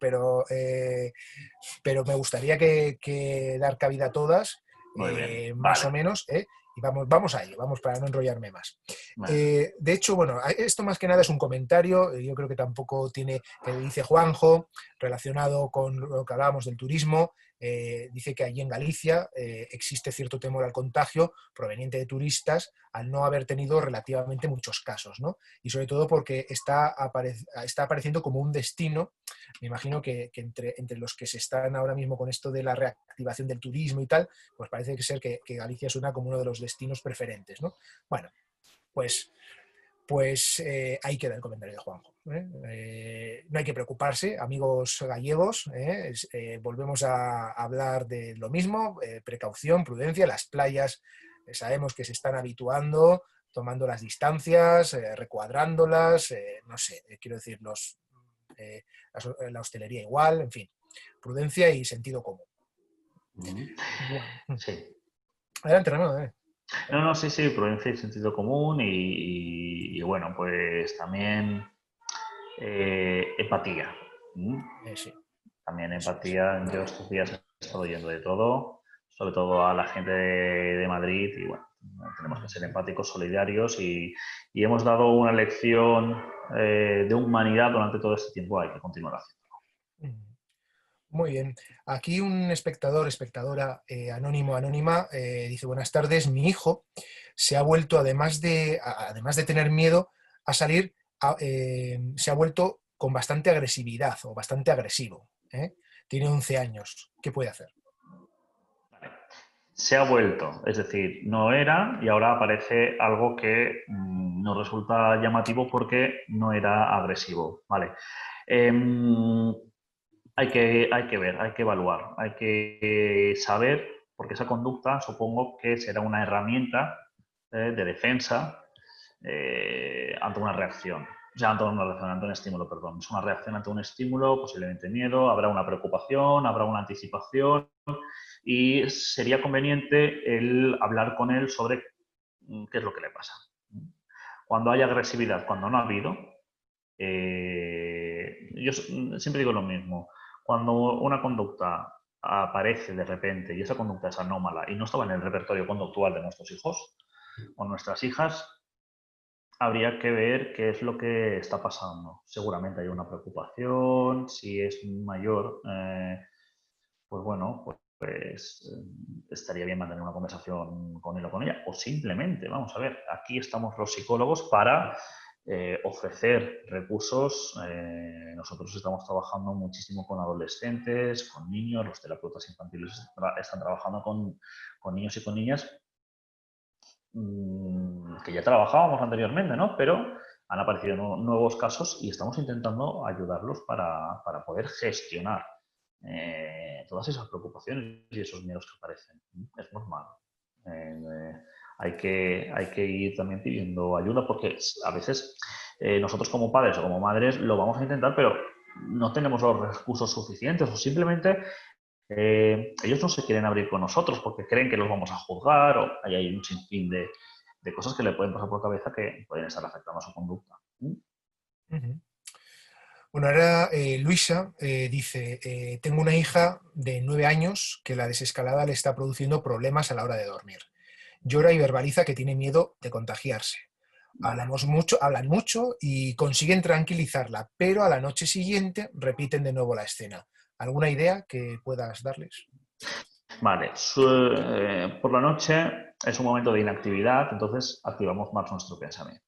me gustaría que dar cabida a todas, muy bien, más vale. o menos, y vamos a ello, vamos para no enrollarme más. Bueno, De hecho, bueno, esto más que nada es un comentario, yo creo que tampoco tiene, que dice Juanjo, relacionado con lo que hablábamos del turismo. Dice que allí en Galicia existe cierto temor al contagio proveniente de turistas al no haber tenido relativamente muchos casos, ¿no? Y sobre todo porque está apareciendo como un destino. Me imagino que entre los que se están ahora mismo con esto de la reactivación del turismo y tal, pues parece que Galicia suena como uno de los destinos preferentes, ¿no? Bueno, pues ahí queda el comentario de Juanjo. No hay que preocuparse, amigos gallegos, volvemos a hablar de lo mismo, precaución, prudencia, las playas sabemos que se están habituando, tomando las distancias, recuadrándolas, no sé, quiero decir, la hostelería igual, en fin, prudencia y sentido común. Bueno, sí. adelante, Ramón. No, no, sí, sí, prudencia y sentido común y bueno, pues también empatía. Sí, También eso es. empatía. Yo estos días he estado oyendo de todo, sobre todo a la gente de Madrid y bueno, tenemos que ser empáticos, solidarios y hemos dado una lección de humanidad durante todo este tiempo. Hay que continuar haciendo. Muy bien. Aquí un espectadora, anónimo, anónima, dice: buenas tardes, mi hijo se ha vuelto, además de tener miedo a salir, se ha vuelto con bastante agresividad o bastante agresivo. Tiene 11 años. ¿Qué puede hacer? Se ha vuelto, es decir, no era y ahora aparece algo que nos resulta llamativo porque no era agresivo. Vale. Em, hay que ver, hay que evaluar, hay que saber, porque esa conducta supongo que será una herramienta de defensa ante una reacción. O sea, ante un estímulo, perdón. Es una reacción ante un estímulo, posiblemente miedo, habrá una preocupación, habrá una anticipación y sería conveniente el hablar con él sobre qué es lo que le pasa. Cuando hay agresividad, cuando no ha habido, yo siempre digo lo mismo. Cuando una conducta aparece de repente y esa conducta es anómala y no estaba en el repertorio conductual de nuestros hijos o nuestras hijas, habría que ver qué es lo que está pasando. Seguramente hay una preocupación, si es mayor, pues bueno, estaría bien mantener una conversación con él o con ella. O simplemente, vamos a ver, aquí estamos los psicólogos para ofrecer recursos. Nosotros estamos trabajando muchísimo con adolescentes, con niños, los terapeutas infantiles están trabajando con niños y con niñas que ya trabajábamos anteriormente, ¿no? Pero han aparecido nuevos casos y estamos intentando ayudarlos para poder gestionar todas esas preocupaciones y esos miedos que aparecen. Es normal. Hay que ir también pidiendo ayuda porque a veces nosotros como padres o como madres lo vamos a intentar, pero no tenemos los recursos suficientes o simplemente ellos no se quieren abrir con nosotros porque creen que los vamos a juzgar o ahí hay un sinfín de cosas que le pueden pasar por cabeza que pueden estar afectando a su conducta. Ujú. Bueno, ahora Luisa dice, tengo una hija de 9 años que la desescalada le está produciendo problemas a la hora de dormir. Llora y verbaliza que tiene miedo de contagiarse. Vale. Hablan mucho y consiguen tranquilizarla, pero a la noche siguiente repiten de nuevo la escena. ¿Alguna idea que puedas darles? Vale, por la noche es un momento de inactividad, entonces activamos más nuestro pensamiento.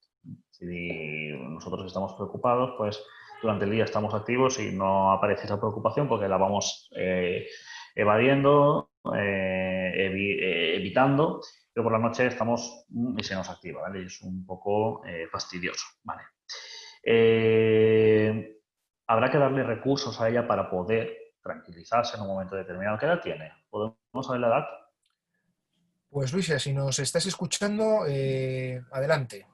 Si nosotros estamos preocupados, pues durante el día estamos activos y no aparece esa preocupación porque la vamos evadiendo, evitando, pero por la noche estamos y se nos activa, ¿vale? Y es un poco fastidioso, ¿vale? Eh, Habrá que darle recursos a ella para poder tranquilizarse en un momento determinado. ¿Qué edad tiene? ¿Podemos saber la edad? Pues Luisa, si nos estás escuchando, adelante,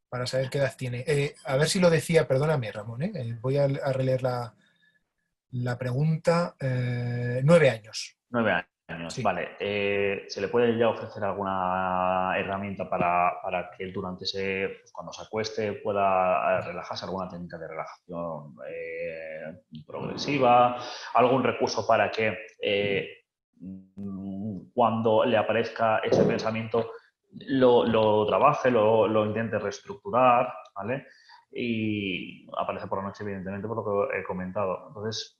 para saber qué edad tiene. A ver si lo decía, perdóname, Ramón, voy a releer la pregunta. 9 años, 9 años, sí. vale. ¿Se le puede ya ofrecer alguna herramienta para que durante pues, cuando se acueste pueda relajarse, alguna técnica de relajación progresiva, algún recurso para que cuando le aparezca ese pensamiento lo trabaje, lo intente reestructurar, ¿vale? Y aparece por la noche, evidentemente, por lo que he comentado. Entonces,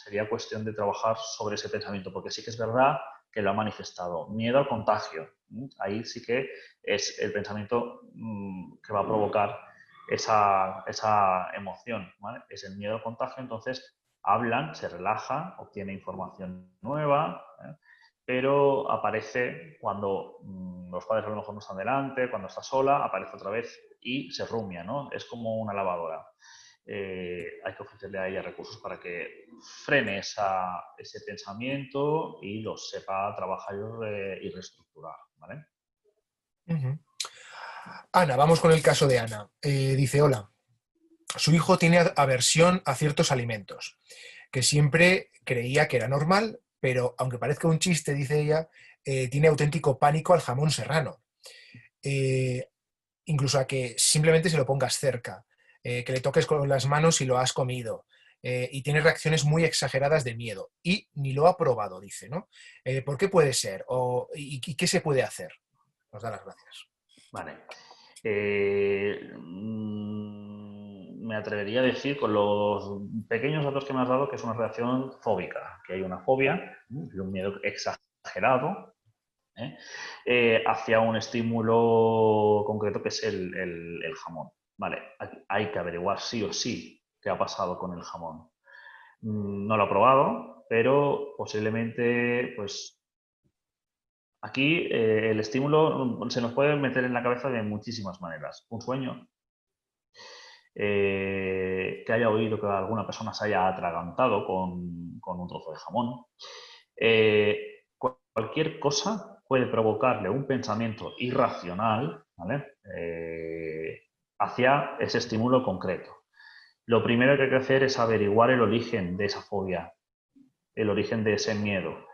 sería cuestión de trabajar sobre ese pensamiento, porque sí que es verdad que lo ha manifestado. Miedo al contagio. Ahí sí que es el pensamiento que va a provocar esa emoción, ¿vale? Es el miedo al contagio, entonces hablan, se relajan, obtiene información nueva, ¿eh? Pero aparece cuando los padres a lo mejor no están delante, cuando está sola, aparece otra vez y se rumia, ¿no? Es como una lavadora. Hay que ofrecerle a ella recursos para que frene ese pensamiento y lo sepa trabajar y reestructurar, ¿vale? Ujú. Ana, vamos con el caso de Ana. Dice, hola, su hijo tiene aversión a ciertos alimentos, que siempre creía que era normal, pero aunque parezca un chiste, dice ella, tiene auténtico pánico al jamón serrano. Eh, Incluso a que simplemente se lo pongas cerca, que le toques con las manos si lo has comido. Y tiene reacciones muy exageradas de miedo. Y ni lo ha probado, dice, ¿no? ¿Por qué puede ser? ¿Y qué se puede hacer? Nos da las gracias. Vale. Me atrevería a decir, con los pequeños datos que me has dado, que es una reacción fóbica, que hay una fobia y un miedo exagerado, ¿eh? Hacia un estímulo concreto que es el jamón. Vale, hay que averiguar sí o sí qué ha pasado con el jamón. No lo ha probado, pero posiblemente, pues aquí el estímulo se nos puede meter en la cabeza de muchísimas maneras. Un sueño, que haya oído que alguna persona se haya atragantado con un trozo de jamón. Cualquier cosa puede provocarle un pensamiento irracional, ¿vale? Hacia ese estímulo concreto. Lo primero que hay que hacer es averiguar el origen de esa fobia, el origen de ese miedo.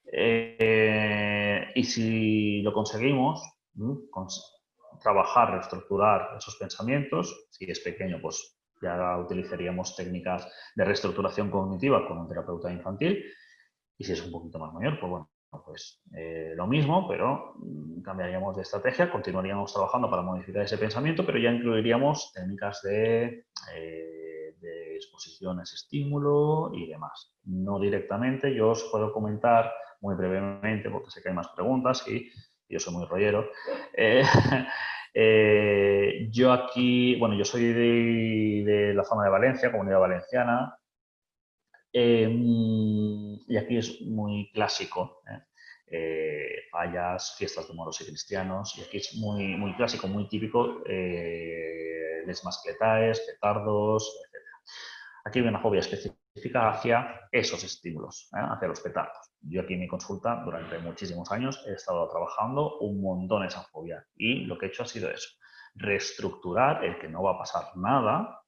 Y si lo conseguimos, trabajar, reestructurar esos pensamientos, si es pequeño, pues ya utilizaríamos técnicas de reestructuración cognitiva con un terapeuta infantil, y si es un poquito más mayor, pues bueno, pues lo mismo, pero cambiaríamos de estrategia, continuaríamos trabajando para modificar ese pensamiento, pero ya incluiríamos técnicas de exposición a ese estímulo y demás. No directamente, yo os puedo comentar muy brevemente, porque sé que hay más preguntas y yo soy muy rollero. Eh, yo aquí, bueno, yo soy de la zona de Valencia, Comunidad Valenciana, y aquí es muy clásico, fallas, fiestas de moros y cristianos, y aquí es muy, muy clásico, muy típico, les mascletaes, petardos, etc. Aquí hay una fobia específica hacia esos estímulos, hacia los petardos. Yo aquí en mi consulta, durante muchísimos años, he estado trabajando un montón esa fobia y lo que he hecho ha sido eso, reestructurar el que no va a pasar nada,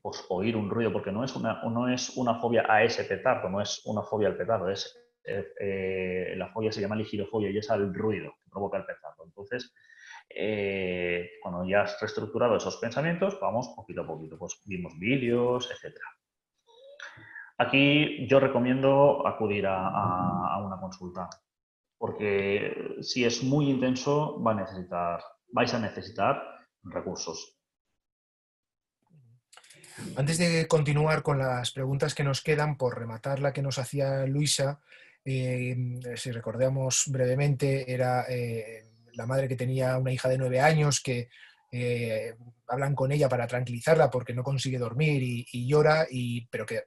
pues oír un ruido, porque no es una fobia a ese petardo, no es una fobia al petardo, la fobia se llama ligirofobia y es al ruido que provoca el petardo. Entonces, cuando ya has reestructurado esos pensamientos, vamos poquito a poquito, pues vimos vídeos, etc. Aquí yo recomiendo acudir a una consulta, porque si es muy intenso vais a necesitar recursos. Antes de continuar con las preguntas que nos quedan, por rematar la que nos hacía Luisa, si recordamos brevemente, era la madre que tenía una hija de 9 años que hablan con ella para tranquilizarla porque no consigue dormir y llora, pero que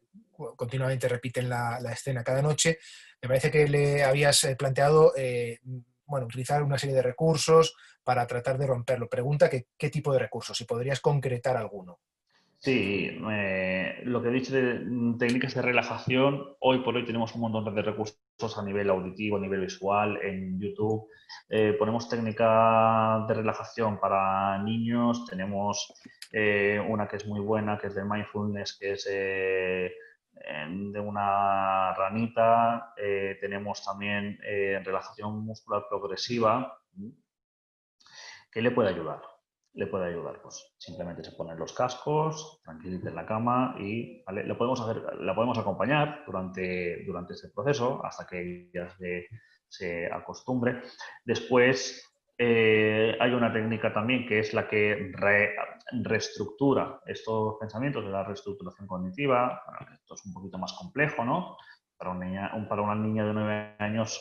continuamente repiten la escena cada noche. Me parece que le habías planteado bueno, utilizar una serie de recursos para tratar de romperlo. Pregunta que, ¿qué tipo de recursos? Si podrías concretar alguno. Sí, lo que he dicho de técnicas de relajación, hoy por hoy tenemos un montón de recursos a nivel auditivo, a nivel visual, en YouTube. Ponemos técnica de relajación para niños, tenemos una que es muy buena, que es de mindfulness, que es de una ranita. Tenemos también relajación muscular progresiva, que le puede ayudar. Le puede ayudar, pues simplemente se ponen los cascos, tranquilita en la cama y ¿vale? La podemos acompañar durante este proceso hasta que ella se acostumbre. Después hay una técnica también que es la que reestructura estos pensamientos de la reestructuración cognitiva. Bueno, esto es un poquito más complejo, ¿no? Para una niña de 9 años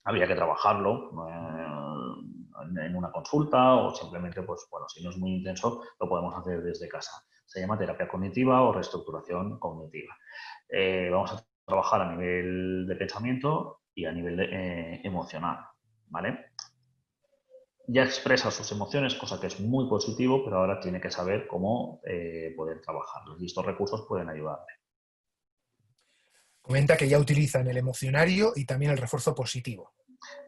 habría que trabajarlo en una consulta o simplemente, pues bueno, si no es muy intenso, lo podemos hacer desde casa. Se llama terapia cognitiva o reestructuración cognitiva. Vamos a trabajar a nivel de pensamiento y a nivel emocional, ¿vale? Ya expresa sus emociones, cosa que es muy positivo, pero ahora tiene que saber cómo poder trabajarlos y estos recursos pueden ayudarle. Comenta que ya utilizan el emocionario y también el refuerzo positivo.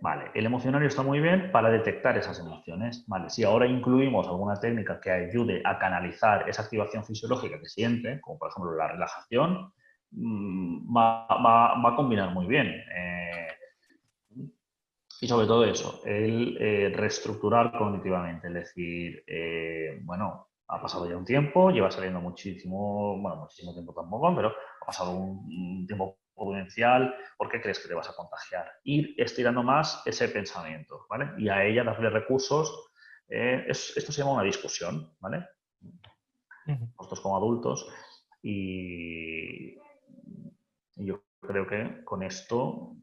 Vale, el emocionario está muy bien para detectar esas emociones. Vale, si ahora incluimos alguna técnica que ayude a canalizar esa activación fisiológica que siente, como por ejemplo la relajación, va a combinar muy bien. Y sobre todo eso, el reestructurar cognitivamente, es decir, bueno, ha pasado ya un tiempo, lleva saliendo muchísimo, bueno, muchísimo tiempo tampoco, pero ha pasado un tiempo prudencial, ¿por qué crees que te vas a contagiar? Ir estirando más ese pensamiento, ¿vale? Y a ella darle recursos, esto se llama una discusión, ¿vale? Nosotros como adultos y yo creo que con esto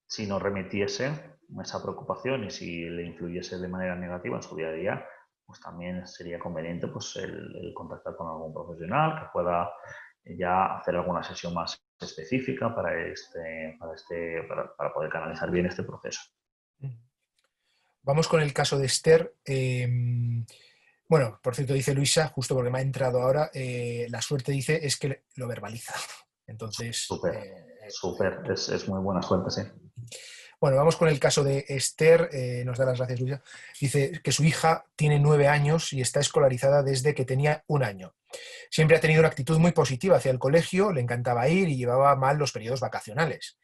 si nos remitiese esa preocupación y si le influyese de manera negativa en su día a día, pues también sería conveniente pues, el contactar con algún profesional que pueda ya hacer alguna sesión más específica para poder canalizar bien este proceso. Vamos con el caso de Esther. Bueno, por cierto, dice Luisa, justo porque me ha entrado ahora, la suerte dice es que lo verbaliza. Entonces, Súper, es muy buena suerte, sí. Bueno, vamos con el caso de Esther, nos da las gracias Luisa. Dice que su hija tiene 9 años y está escolarizada desde que tenía 1 año. Siempre ha tenido una actitud muy positiva hacia el colegio, le encantaba ir y llevaba mal los periodos vacacionales.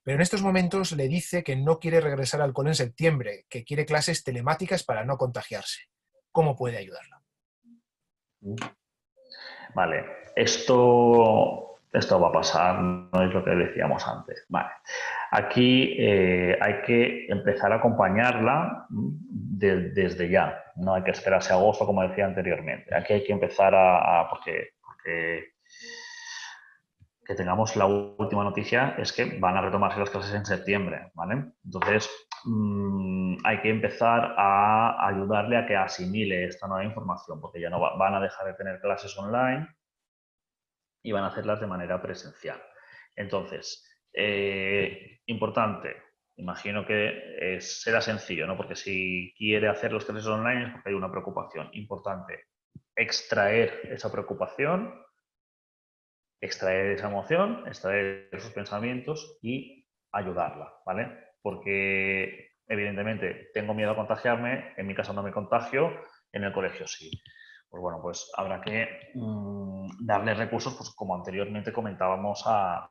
Pero en estos momentos le dice que no quiere regresar al cole en septiembre, que quiere clases telemáticas para no contagiarse. ¿Cómo puede ayudarla? Vale, esto va a pasar, no es lo que decíamos antes. Vale. Aquí hay que empezar a acompañarla desde ya, no hay que esperarse a agosto como decía anteriormente. Aquí hay que empezar porque que tengamos la última noticia es que van a retomarse las clases en septiembre, ¿vale? Entonces, hay que empezar a ayudarle a que asimile esta nueva información, porque ya no van a dejar de tener clases online y van a hacerlas de manera presencial. Entonces, importante, imagino que será sencillo, ¿no? Porque si quiere hacer los clases online es porque hay una preocupación importante. Extraer esa preocupación, extraer esa emoción, extraer esos pensamientos y ayudarla, ¿vale? Porque evidentemente tengo miedo a contagiarme, en mi casa no me contagio, en el colegio sí. Pues bueno, pues habrá que darle recursos, pues como anteriormente comentábamos a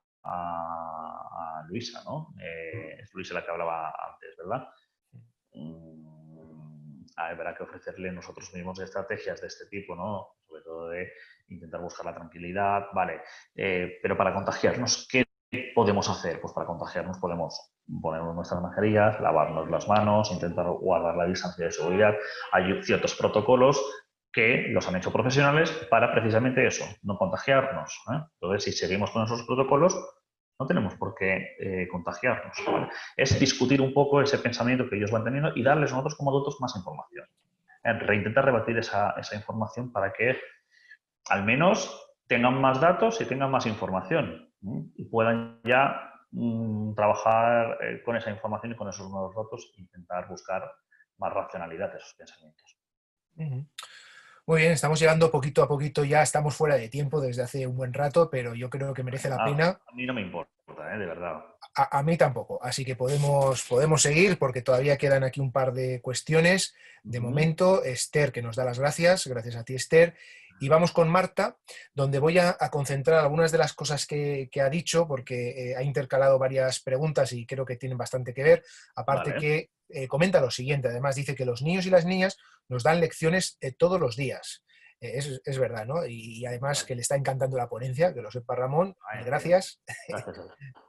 Luisa, ¿no? Es Luisa la que hablaba antes, ¿verdad? Habrá que ofrecerle nosotros mismos estrategias de este tipo, ¿no? Sobre todo de intentar buscar la tranquilidad, vale. Pero para contagiarnos, ¿qué podemos hacer? Pues para contagiarnos podemos ponernos nuestras mascarillas, lavarnos las manos, intentar guardar la distancia de seguridad. Hay ciertos protocolos que los han hecho profesionales para precisamente eso, no contagiarnos, ¿eh? Entonces, si seguimos con esos protocolos, no tenemos por qué contagiarnos, ¿vale? Es discutir un poco ese pensamiento que ellos van teniendo y darles a nosotros como adultos más información. Intentar rebatir esa información para que al menos tengan más datos y tengan más información, ¿sí? Y puedan ya trabajar con esa información y con esos nuevos datos e intentar buscar más racionalidad de esos pensamientos. Muy bien, estamos llegando poquito a poquito, ya estamos fuera de tiempo desde hace un buen rato, pero yo creo que merece la pena. A mí no me importa, de verdad. A mí tampoco, así que podemos seguir porque todavía quedan aquí un par de cuestiones. De momento, Esther, que nos da las gracias a ti, Esther. Y vamos con Marta, donde voy a concentrar algunas de las cosas que ha dicho, porque ha intercalado varias preguntas y creo que tienen bastante que ver. Aparte Vale. que comenta lo siguiente, además dice que los niños y las niñas nos dan lecciones todos los días. Es verdad, ¿no? Y además Vale. que le está encantando la ponencia, que lo sepa Ramón, Ay, mil gracias. gracias.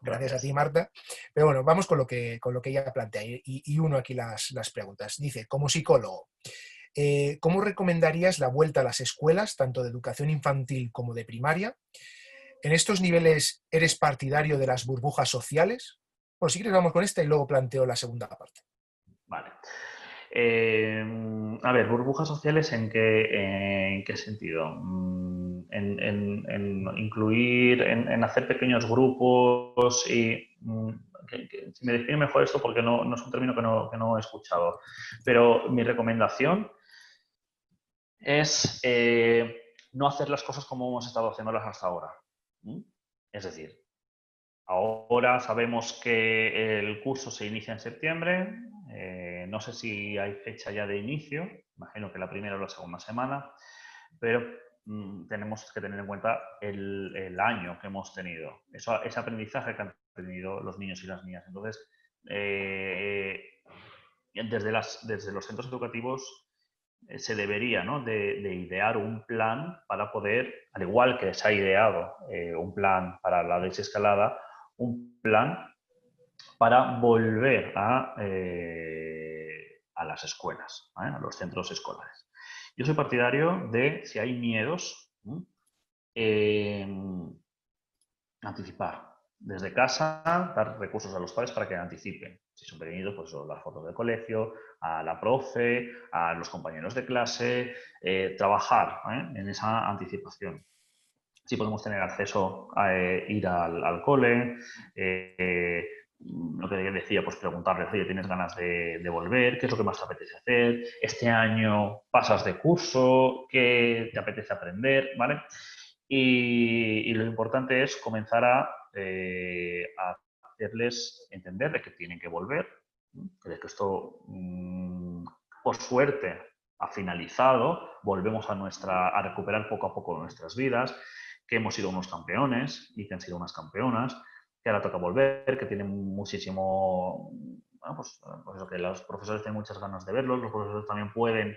Gracias a ti, Gracias. Marta. Pero bueno, vamos con lo que ella plantea y uno aquí las preguntas. Dice, como psicólogo, ¿cómo recomendarías la vuelta a las escuelas, tanto de educación infantil como de primaria? ¿En estos niveles eres partidario de las burbujas sociales? Bueno, si quieres vamos con esta y luego planteo la segunda parte. Vale. A ver, burbujas sociales en qué sentido? En incluir, en hacer pequeños grupos y si me define mejor esto porque no es un término que no he escuchado. Pero mi recomendación es no hacer las cosas como hemos estado haciéndolas hasta ahora. Es decir, ahora sabemos que el curso se inicia en septiembre. No sé si hay fecha ya de inicio. Imagino que la primera o la segunda semana. Pero tenemos que tener en cuenta el año que hemos tenido. Ese aprendizaje que han tenido los niños y las niñas. Entonces, desde los centros educativos se debería, ¿no?, de idear un plan para poder, al igual que se ha ideado un plan para la desescalada, un plan para volver a las escuelas, a los centros escolares. Yo soy partidario de, si hay miedos, anticipar. Desde casa, dar recursos a los padres para que anticipen. Si son pequeñitos, pues las fotos del colegio, a la profe, a los compañeros de clase, trabajar en esa anticipación. Si podemos tener acceso a ir al cole, lo que decía, pues preguntarles, oye, ¿tienes ganas de volver? ¿Qué es lo que más te apetece hacer? ¿Este año pasas de curso? ¿Qué te apetece aprender? ¿Vale? Y lo importante es comenzar a hacerles entender de que tienen que volver, de que esto, por suerte, ha finalizado, volvemos a recuperar poco a poco nuestras vidas, que hemos sido unos campeones y que han sido unas campeonas, que ahora toca volver, que tienen muchísimo, bueno, pues eso, que los profesores tienen muchas ganas de verlos, los profesores también pueden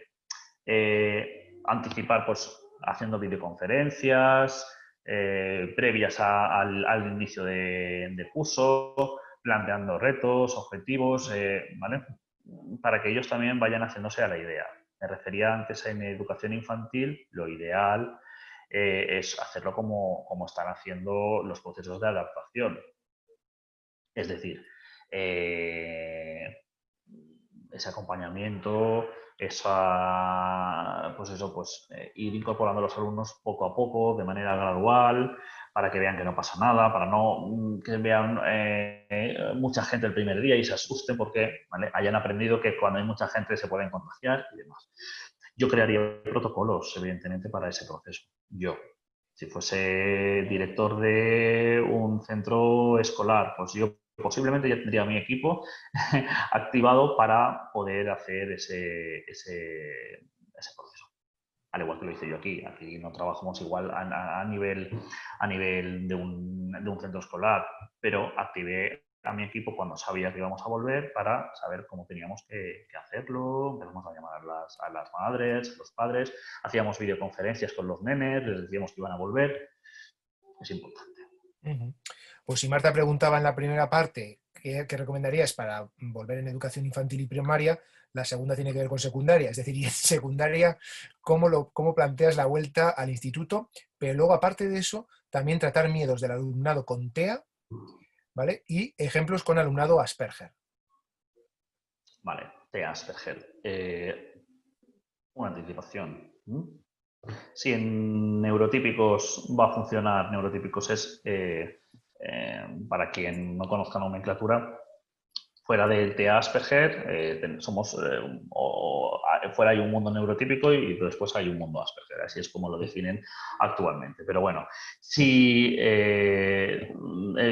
anticipar, pues haciendo videoconferencias previas al inicio de curso, planteando retos, objetivos, ¿vale? Para que ellos también vayan haciéndose a la idea. Me refería antes en educación infantil, lo ideal es hacerlo como están haciendo los procesos de adaptación. Es decir, ese acompañamiento, ir incorporando a los alumnos poco a poco, de manera gradual, para que vean que no pasa nada, para no que vean mucha gente el primer día y se asusten porque, ¿vale?, hayan aprendido que cuando hay mucha gente se pueden contagiar y demás. Yo crearía protocolos, evidentemente, para ese proceso. Yo, si fuese director de un centro escolar, pues yo posiblemente ya tendría mi equipo activado para poder hacer ese proceso. Al igual que lo hice yo aquí. Aquí no trabajamos igual a nivel de un centro escolar, pero activé a mi equipo cuando sabía que íbamos a volver para saber cómo teníamos que hacerlo. Empezamos a llamar a las madres, a los padres, hacíamos videoconferencias con los nenes, les decíamos que iban a volver. Es importante. Pues si Marta preguntaba en la primera parte qué recomendarías para volver en educación infantil y primaria, la segunda tiene que ver con secundaria. Es decir, y en secundaria, ¿cómo planteas la vuelta al instituto? Pero luego, aparte de eso, también tratar miedos del alumnado con TEA, ¿vale? Y ejemplos con alumnado Asperger. Vale, TEA Asperger. Una anticipación. Si en neurotípicos va a funcionar, neurotípicos es, para quien no conozca la nomenclatura, fuera del TEA Asperger, fuera hay un mundo neurotípico y después hay un mundo Asperger, así es como lo definen actualmente. Pero bueno, si he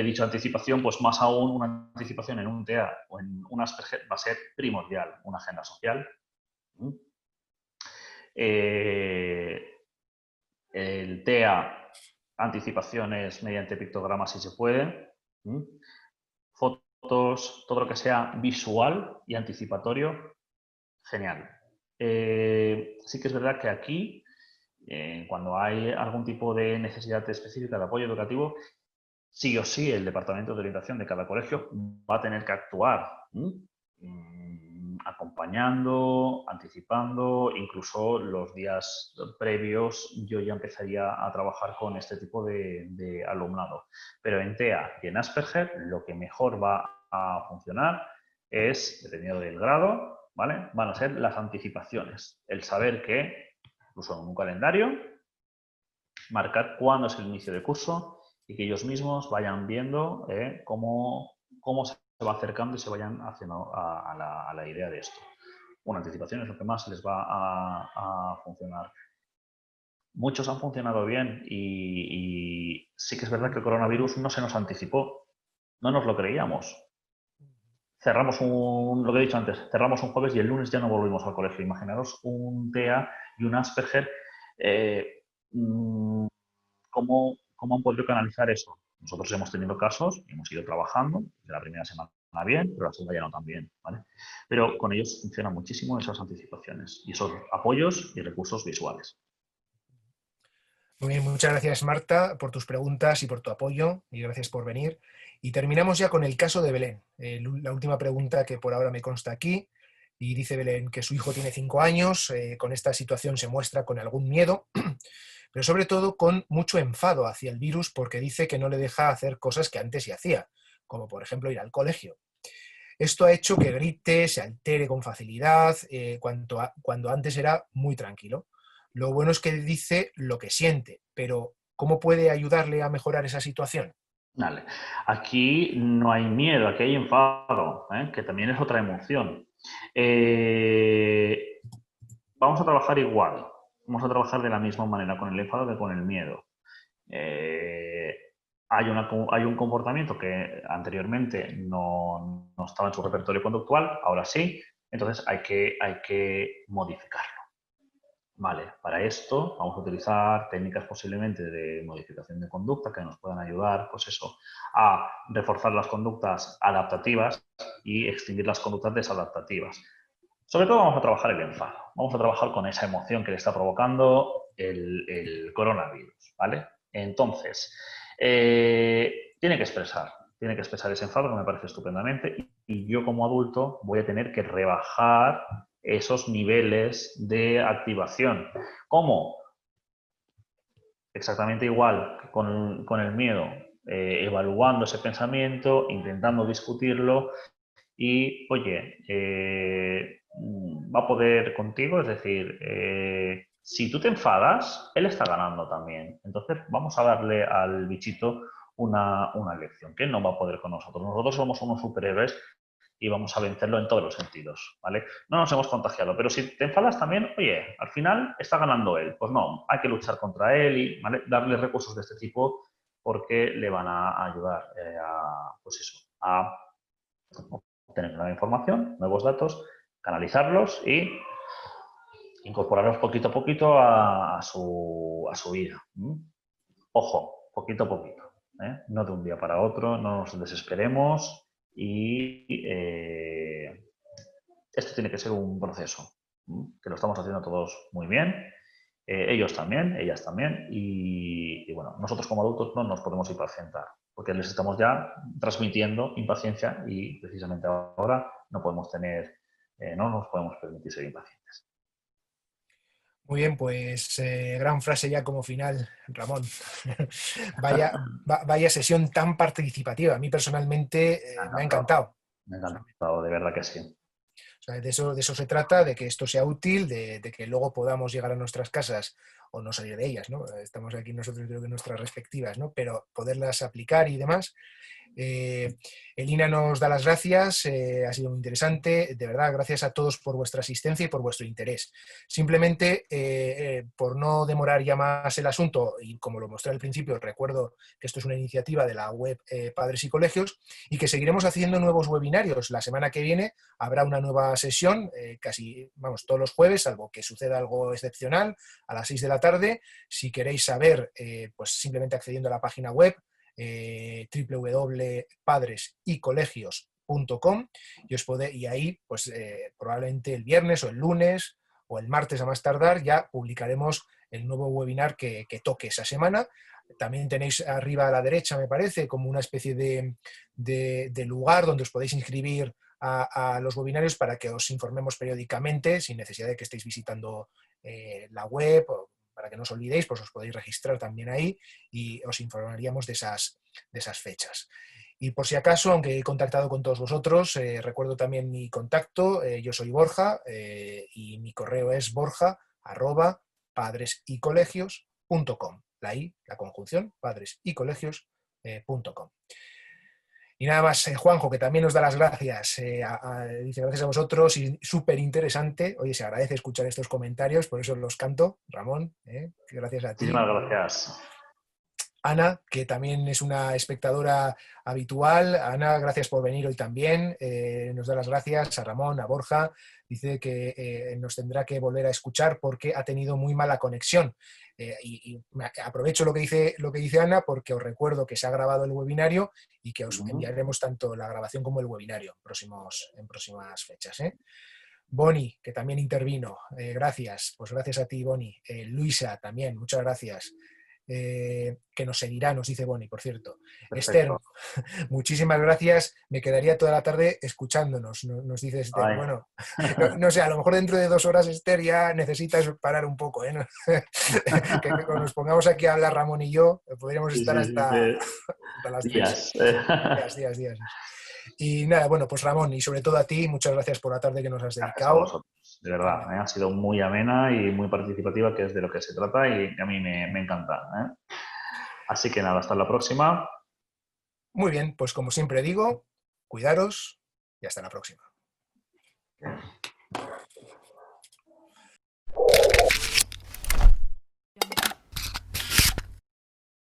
dicho anticipación, pues más aún una anticipación en un TEA o en un Asperger va a ser primordial, una agenda social. El TEA, anticipaciones mediante pictogramas si se puede. Fotos, todo lo que sea visual y anticipatorio, genial. Sí que es verdad que aquí, cuando hay algún tipo de necesidad específica de apoyo educativo, sí o sí el departamento de orientación de cada colegio va a tener que actuar, acompañando, anticipando, incluso los días previos yo ya empezaría a trabajar con este tipo de alumnado. Pero en TEA y en Asperger lo que mejor va a funcionar es, dependiendo del grado, ¿vale?, van a ser las anticipaciones. El saber que, incluso en un calendario, marcar cuándo es el inicio de curso y que ellos mismos vayan viendo cómo se va acercando y se vayan haciendo a la idea de esto. Una anticipación es lo que más les va a funcionar. Muchos han funcionado bien y sí que es verdad que el coronavirus no se nos anticipó, no nos lo creíamos. Cerramos lo que he dicho antes, cerramos un jueves y el lunes ya no volvimos al colegio. Imaginaros un TEA y un Asperger, ¿cómo han podido canalizar eso? Nosotros hemos tenido casos, hemos ido trabajando, de la primera semana bien, pero la segunda ya no tan bien, ¿vale? Pero con ellos funciona muchísimo esas anticipaciones y esos apoyos y recursos visuales. Muy bien, muchas gracias Marta por tus preguntas y por tu apoyo y gracias por venir. Y terminamos ya con el caso de Belén. La última pregunta que por ahora me consta aquí. Y dice Belén que su hijo tiene 5 años, con esta situación se muestra con algún miedo, pero sobre todo con mucho enfado hacia el virus porque dice que no le deja hacer cosas que antes sí hacía, como por ejemplo ir al colegio. Esto ha hecho que grite, se altere con facilidad, cuando antes era muy tranquilo. Lo bueno es que dice lo que siente, pero ¿cómo puede ayudarle a mejorar esa situación? Vale. Aquí no hay miedo, aquí hay enfado, que también es otra emoción. Vamos a trabajar igual, vamos a trabajar de la misma manera con el enfado que con el miedo. Hay un comportamiento que anteriormente no estaba en su repertorio conductual, ahora sí, entonces hay que modificarlo. Vale, para esto vamos a utilizar técnicas posiblemente de modificación de conducta que nos puedan ayudar, pues eso, a reforzar las conductas adaptativas y extinguir las conductas desadaptativas. Sobre todo vamos a trabajar el enfado, vamos a trabajar con esa emoción que le está provocando el coronavirus, ¿vale? Entonces, tiene que expresar ese enfado, que me parece estupendamente, y yo como adulto voy a tener que rebajar esos niveles de activación. ¿Cómo? Exactamente igual que con el miedo, evaluando ese pensamiento, intentando discutirlo y, oye, va a poder contigo, es decir, Si tú te enfadas, él está ganando también. Entonces vamos a darle al bichito una lección, que él no va a poder con nosotros. Nosotros somos unos superhéroes y vamos a vencerlo en todos los sentidos, ¿vale? No nos hemos contagiado, pero si te enfadas también, oye, al final está ganando él. Pues no, hay que luchar contra él y, ¿vale?, darle recursos de este tipo porque le van a ayudar pues eso, a obtener nueva información, nuevos datos, canalizarlos y incorporarlos poquito a poquito a su vida. Ojo, poquito a poquito, ¿eh? No de un día para otro, no nos desesperemos y esto tiene que ser un proceso, que lo estamos haciendo todos muy bien, ellos también, ellas también, y bueno, nosotros como adultos no nos podemos impacientar, porque les estamos ya transmitiendo impaciencia y precisamente ahora no podemos no nos podemos permitir ser impacientes. Muy bien, pues gran frase ya como final, Ramón. Vaya sesión tan participativa. A mí personalmente me ha encantado. Me ha encantado, de verdad que sí. O sea, de eso se trata, de que esto sea útil, de que luego podamos llegar a nuestras casas o no salir de ellas, ¿no? Estamos aquí nosotros creo que en nuestras respectivas, ¿no? Pero poderlas aplicar y demás. Elina nos da las gracias, ha sido muy interesante, de verdad, gracias a todos por vuestra asistencia y por vuestro interés. Simplemente, por no demorar ya más el asunto, y como lo mostré al principio, recuerdo que esto es una iniciativa de la web Padres y Colegios y que seguiremos haciendo nuevos webinarios. La semana que viene habrá una nueva sesión, casi, vamos, todos los jueves, salvo que suceda algo excepcional, a las 6 de la tarde. Si queréis saber, pues simplemente accediendo a la página web, www.padresycolegios.com y ahí pues probablemente el viernes o el lunes o el martes a más tardar ya publicaremos el nuevo webinar que toque esa semana. También tenéis arriba a la derecha, me parece, como una especie de lugar donde os podéis inscribir a los webinarios para que os informemos periódicamente sin necesidad de que estéis visitando la web, o para que no os olvidéis, pues os podéis registrar también ahí y os informaríamos de esas fechas. Y por si acaso, aunque he contactado con todos vosotros, recuerdo también mi contacto, yo soy Borja y mi correo es borja@padresycolegios.com. La I, la conjunción, padresycolegios.com. Y nada más, Juanjo, que también nos da las gracias. Dice gracias a vosotros y súper interesante. Oye, se agradece escuchar estos comentarios, por eso los canto, Ramón. Gracias a ti. Muchísimas gracias. Ana, que también es una espectadora habitual. Ana, gracias por venir hoy también. Nos da las gracias a Ramón, a Borja. Dice que nos tendrá que volver a escuchar porque ha tenido muy mala conexión. Y aprovecho lo que dice Ana porque os recuerdo que se ha grabado el webinario y que os enviaremos tanto la grabación como el webinario en próximas fechas. Bonnie, que también intervino. Gracias. Pues gracias a ti, Bonnie. Luisa, también. Muchas gracias. Que nos seguirá, nos dice Bonnie, por cierto. Perfecto. Esther, muchísimas gracias. Me quedaría toda la tarde escuchándonos, nos dice Esther. Ay. Bueno, no sé, a lo mejor dentro de 2 horas, Esther, ya necesitas parar un poco, ¿eh? que nos pongamos aquí a hablar Ramón y yo, podríamos estar hasta las 3. Días. Y nada, bueno, pues Ramón, y sobre todo a ti, muchas gracias por la tarde que nos has dedicado. Gracias a vosotros, de verdad, ha sido muy amena y muy participativa, que es de lo que se trata y a mí me encanta. Así que nada, hasta la próxima. Muy bien, pues como siempre digo, cuidaros y hasta la próxima.